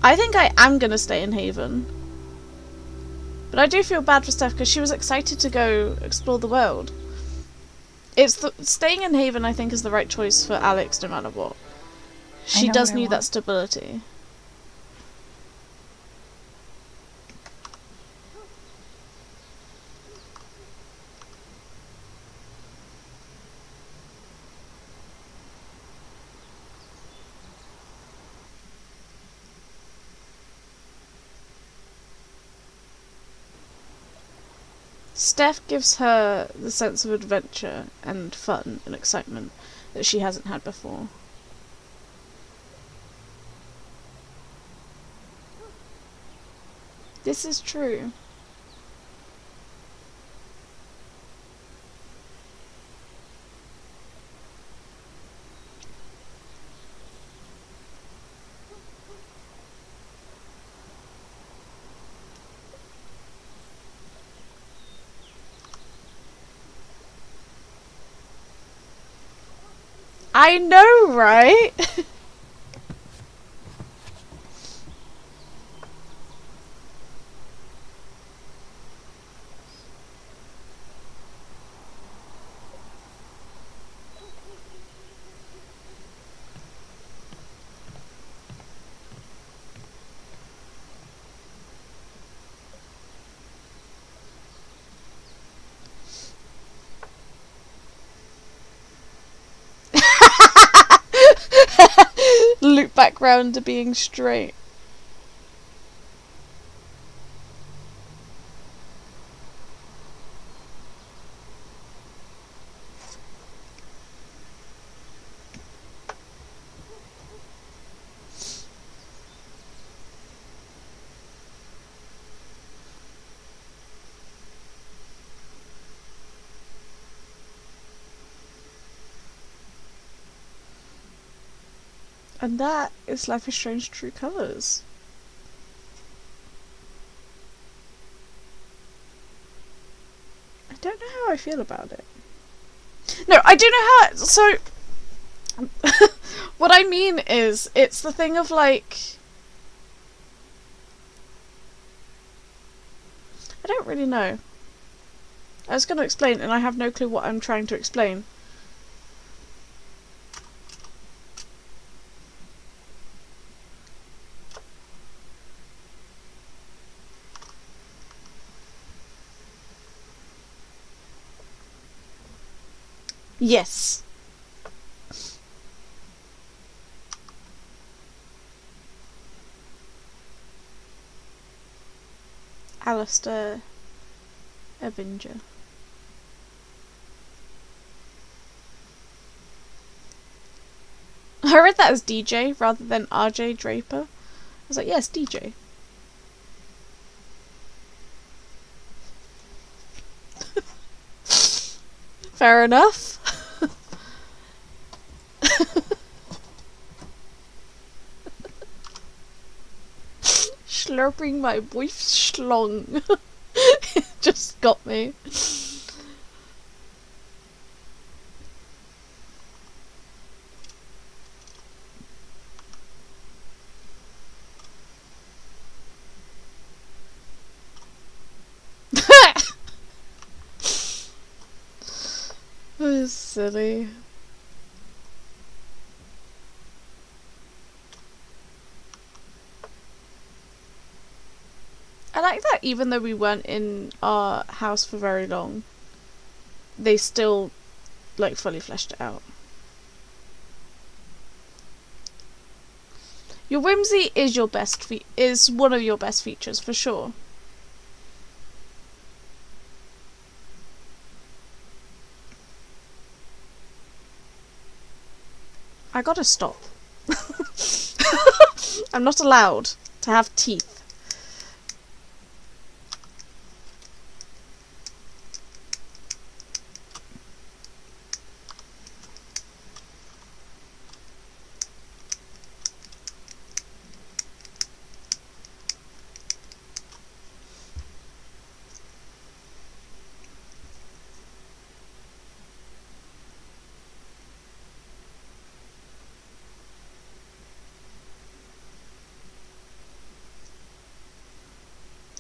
Speaker 1: I think I am gonna stay in Haven. But I do feel bad for Steph because she was excited to go explore the world. Staying in Haven, I think, is the right choice for Alex no matter what. She does need that stability. Steph gives her the sense of adventure and fun and excitement that she hasn't had before. This is true. I know, right? round to being straight. And that is Life is Strange True Colors. I don't know how I feel about it. No, I do know how. So, what I mean is, it's the thing of like, I don't really know. I was going to explain, and I have no clue what I'm trying to explain. Yes. Alistair Avenger. I read that as DJ rather than RJ Draper. I was like, yes, DJ. Fair enough. Slurping my wife's schlong. It just got me. That is silly. I like that even though we weren't in our house for very long, they still like fully fleshed it out. Your whimsy is your best is one of your best features for sure. I gotta stop. I'm not allowed to have teeth.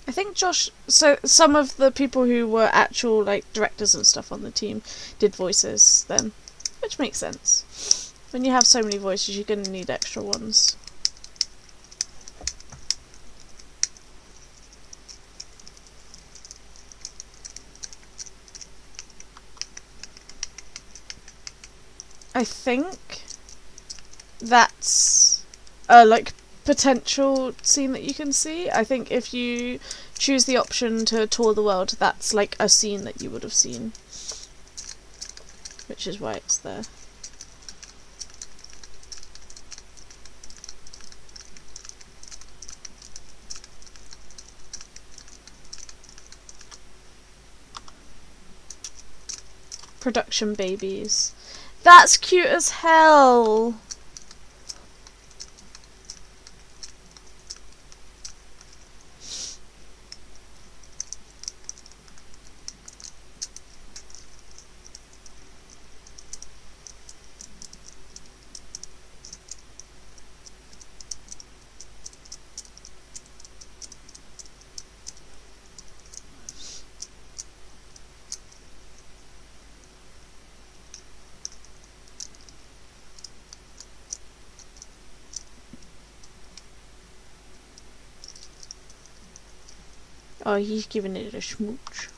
Speaker 1: I think Josh, so some of the people who were actual like directors and stuff on the team did voices then, which makes sense. When you have so many voices, you're gonna need extra ones. I think that's like potential scene that you can see. I think if you choose the option to tour the world, that's like a scene that you would have seen, which is why it's there. Production babies. That's cute as hell. Oh, he's giving it a smooch.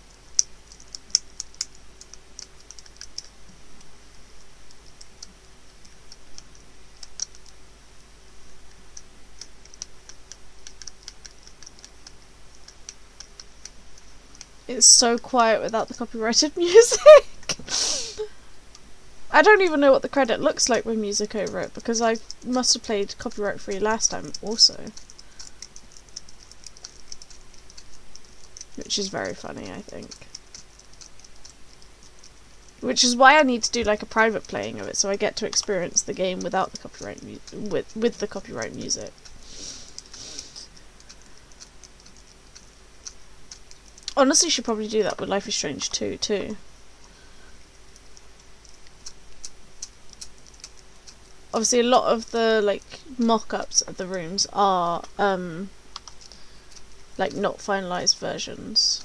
Speaker 1: It's so quiet without the copyrighted music. I don't even know what the credit looks like with music over it, because I must have played copyright free last time also. Which is very funny, I think. Which is why I need to do like a private playing of it, so I get to experience the game without the copyright with the copyright music. Honestly, should probably do that with Life is Strange 2 too. Obviously, a lot of the like mock-ups of the rooms are like not finalized versions,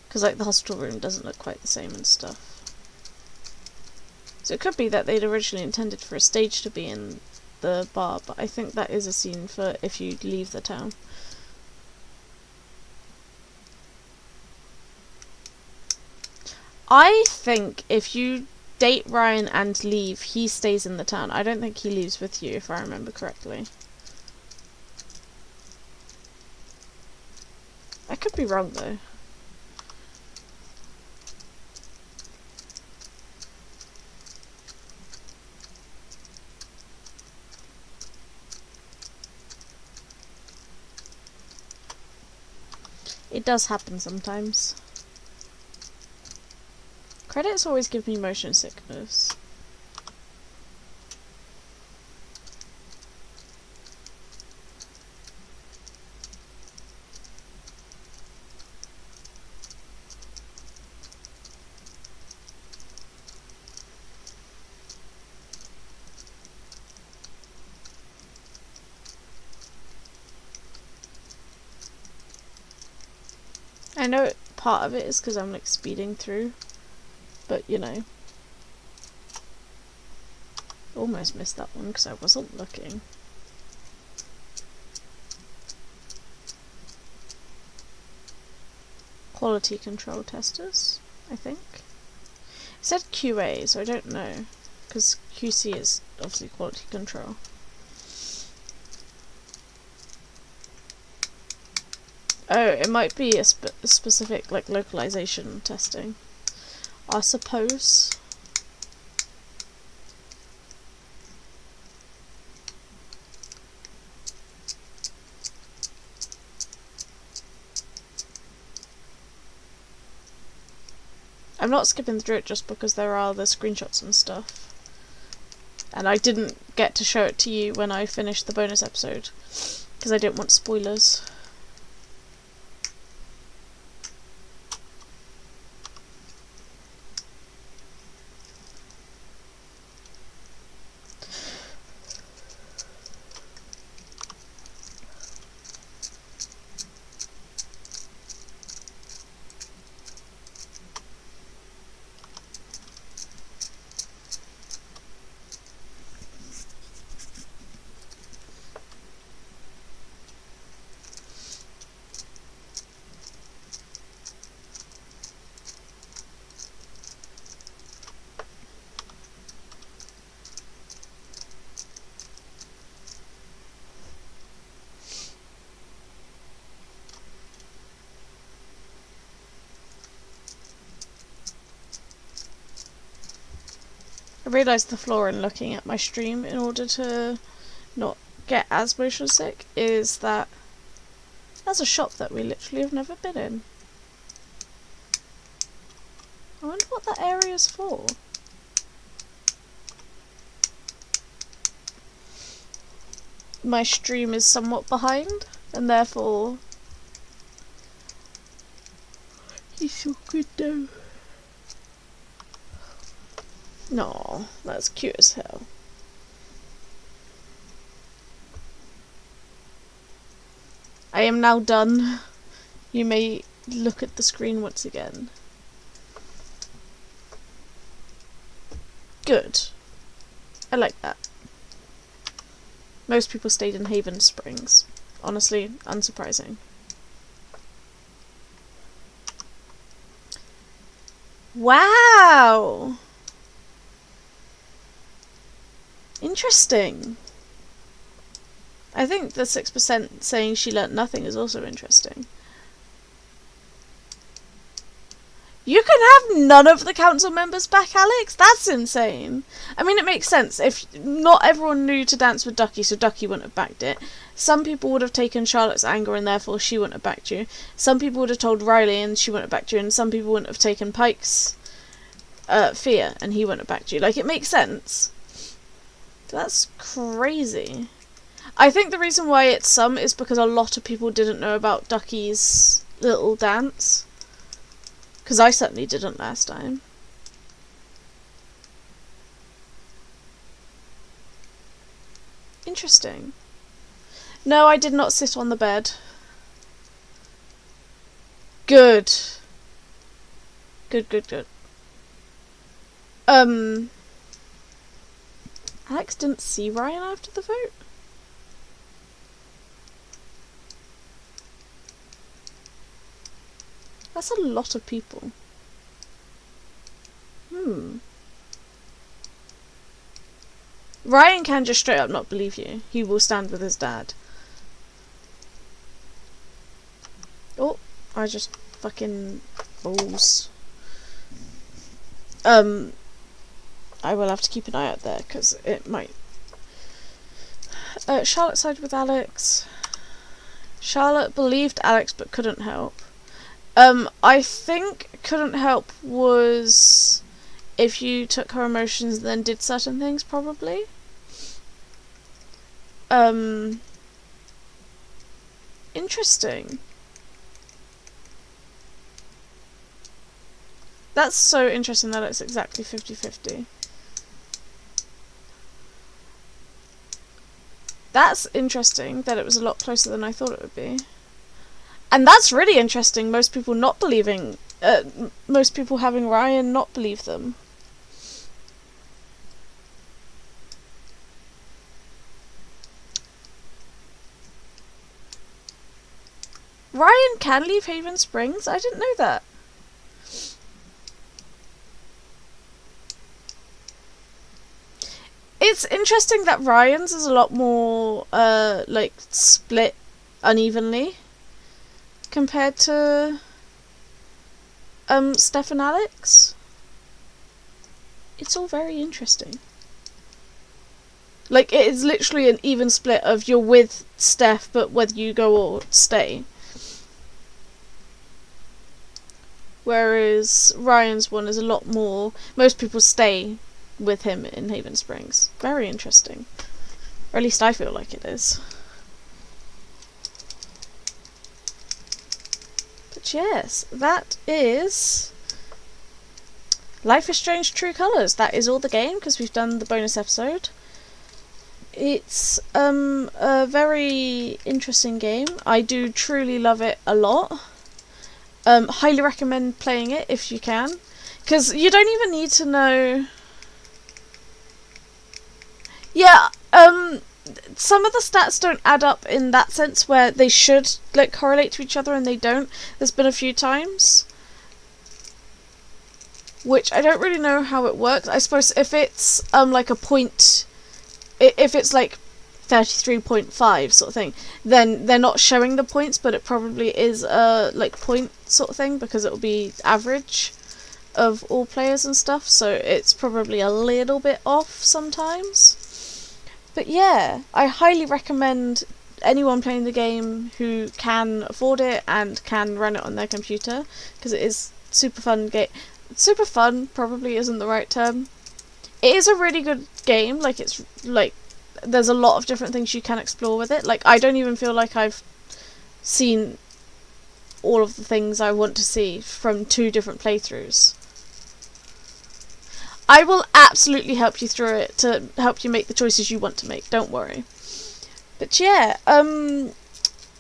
Speaker 1: because like the hospital room doesn't look quite the same and stuff. So it could be that they'd originally intended for a stage to be in the bar, but I think that is a scene for if you leave the town. I think if you date Ryan and leave, he stays in the town. I don't think he leaves with you, if I remember correctly. I could be wrong though. It does happen sometimes. Credits always give me motion sickness. I know part of it is because I'm like speeding through, but you know. Almost missed that one because I wasn't looking. Quality control testers, I think. It said QA, so I don't know, because QC is obviously quality control. Oh, it might be a specific like localization testing, I suppose. I'm not skipping through it just because there are the screenshots and stuff. And I didn't get to show it to you when I finished the bonus episode, because I didn't want spoilers. I realised the flaw in looking at my stream in order to not get as motion sick is that there's a shop that we literally have never been in. I wonder what that area's for. My stream is somewhat behind, and therefore he's so good though. No, that's cute as hell. I am now done. You may look at the screen once again. Good. I like that. Most people stayed in Haven Springs. Honestly, unsurprising. Wow! Interesting. I think the 6% saying she learnt nothing is also interesting. You can have none of the council members back, Alex? That's insane. I mean, it makes sense. If not everyone knew to dance with Ducky, so Ducky wouldn't have backed it. Some people would have taken Charlotte's anger and therefore she wouldn't have backed you. Some people would have told Riley and she wouldn't have backed you. And some people wouldn't have taken Pike's fear and he wouldn't have backed you. Like, it makes sense. That's crazy. I think the reason why it's some is because a lot of people didn't know about Ducky's little dance. Because I certainly didn't last time. Interesting. No, I did not sit on the bed. Good. Good, good, good. Alex didn't see Ryan after the vote? That's a lot of people. Ryan can just straight up not believe you. He will stand with his dad. Oh, I just fucking balls. I will have to keep an eye out there because it might. Charlotte sided with Alex. Charlotte believed Alex but couldn't help. I think couldn't help was if you took her emotions and then did certain things, probably. Interesting. That's so interesting that it's exactly 50-50. That's interesting that it was a lot closer than I thought it would be. And that's really interesting, most people not believing, most people having Ryan not believe them. Ryan can leave Haven Springs? I didn't know that. It's interesting that Ryan's is a lot more, like, split unevenly compared to, Steph and Alex. It's all very interesting. Like, it is literally an even split of you're with Steph, but whether you go or stay. Whereas Ryan's one is a lot more, most people stay with him in Haven Springs. Very interesting. Or at least I feel like it is. But yes, that is Life is Strange True Colours. That is all the game, because we've done the bonus episode. It's a very interesting game. I do truly love it a lot. Highly recommend playing it if you can. Because you don't even need to know... Yeah, some of the stats don't add up in that sense where they should, like, correlate to each other and they don't. There's been a few times. Which I don't really know how it works. I suppose if it's, like a point... If it's, like, 33.5 sort of thing, then they're not showing the points, but it probably is a, like, point sort of thing, because it'll be average of all players and stuff, so it's probably a little bit off sometimes. But yeah, I highly recommend anyone playing the game who can afford it and can run it on their computer, because it is super fun game. Super fun probably isn't the right term. It is a really good game. Like, it's like there's a lot of different things you can explore with it. Like, I don't even feel like I've seen all of the things I want to see from 2 different playthroughs. I will absolutely help you through it to help you make the choices you want to make, don't worry. But yeah, and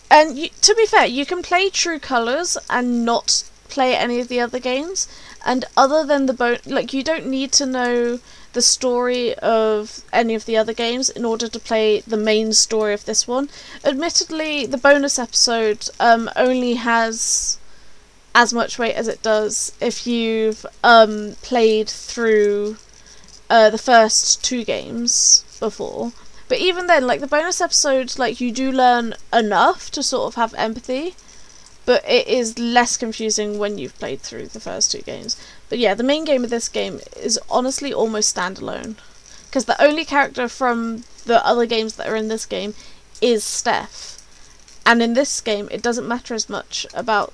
Speaker 1: to be fair, you can play True Colours and not play any of the other games, and other than the like, you don't need to know the story of any of the other games in order to play the main story of this one. Admittedly, the bonus episode only has as much weight as it does if you've played through the first 2 games before. But even then, like, the bonus episode, like, you do learn enough to sort of have empathy. but it is less confusing when you've played through the first 2 games. But yeah, the main game of this game is honestly almost standalone, because the only character from the other games that are in this game is Steph, and in this game it doesn't matter as much about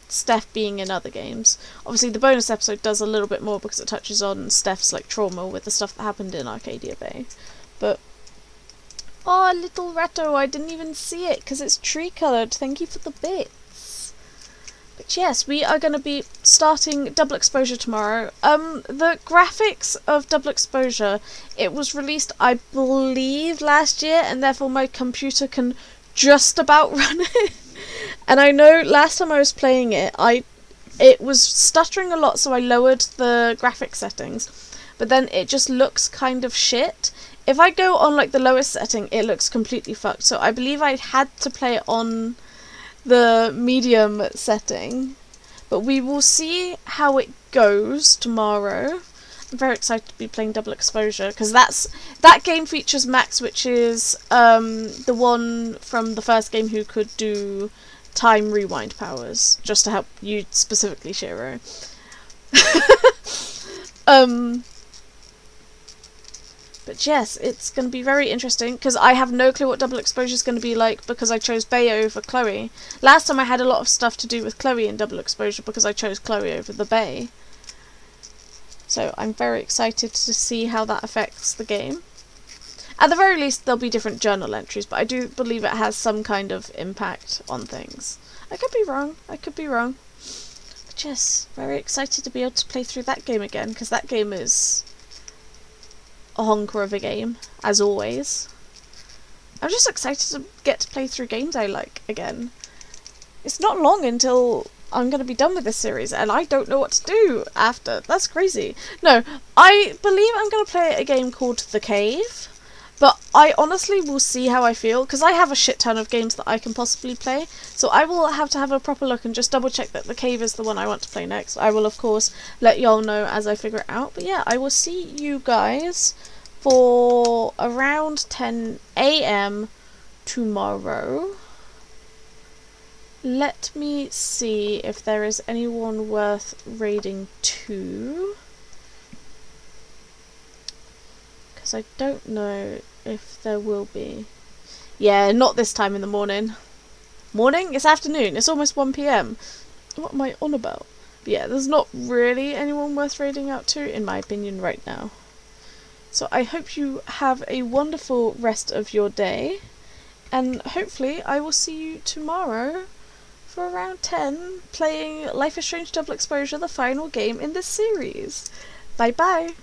Speaker 1: Steph being in other games. Obviously the bonus episode does a little bit more because it touches on Steph's like trauma with the stuff that happened in Arcadia Bay. But oh, little ratto, I didn't even see it because it's tree coloured. Thank you for the bits. But yes, we are going to be starting Double Exposure tomorrow. The graphics of Double Exposure, it was released, I believe, last year, and therefore my computer can just about run it. And I know last time I was playing it, it was stuttering a lot, so I lowered the graphic settings. But then it just looks kind of shit. If I go on like the lowest setting, it looks completely fucked. So I believe I had to play it on the medium setting. But we will see how it goes tomorrow. I'm very excited to be playing Double Exposure, because that game features Max, which is the one from the first game who could do time rewind powers, just to help you specifically, Shiro. But yes, it's going to be very interesting, because I have no clue what Double Exposure is going to be like, because I chose Bay over Chloe. Last time I had a lot of stuff to do with Chloe in Double Exposure, because I chose Chloe over the Bay. So I'm very excited to see how that affects the game. At the very least, there'll be different journal entries, but I do believe it has some kind of impact on things. I could be wrong, But yes, very excited to be able to play through that game again, because that game is a honker of a game, as always. I'm just excited to get to play through games I like again. It's not long until I'm going to be done with this series, and I don't know what to do after. That's crazy. No, I believe I'm going to play a game called The Cave, but I honestly will see how I feel, because I have a shit ton of games that I can possibly play, so I will have to have a proper look and just double check that The Cave is the one I want to play next. I will of course let y'all know as I figure it out, but yeah, I will see you guys for around 10 AM tomorrow. Let me see if there is anyone worth raiding to, because I don't know if there will be. Yeah, not this time in the morning. Morning? It's afternoon. It's almost 1 PM. What am I on about? But yeah, there's not really anyone worth raiding out to, in my opinion, right now. So I hope you have a wonderful rest of your day, and hopefully I will see you tomorrow for around 10, playing Life is Strange Double Exposure, the final game in this series. Bye bye!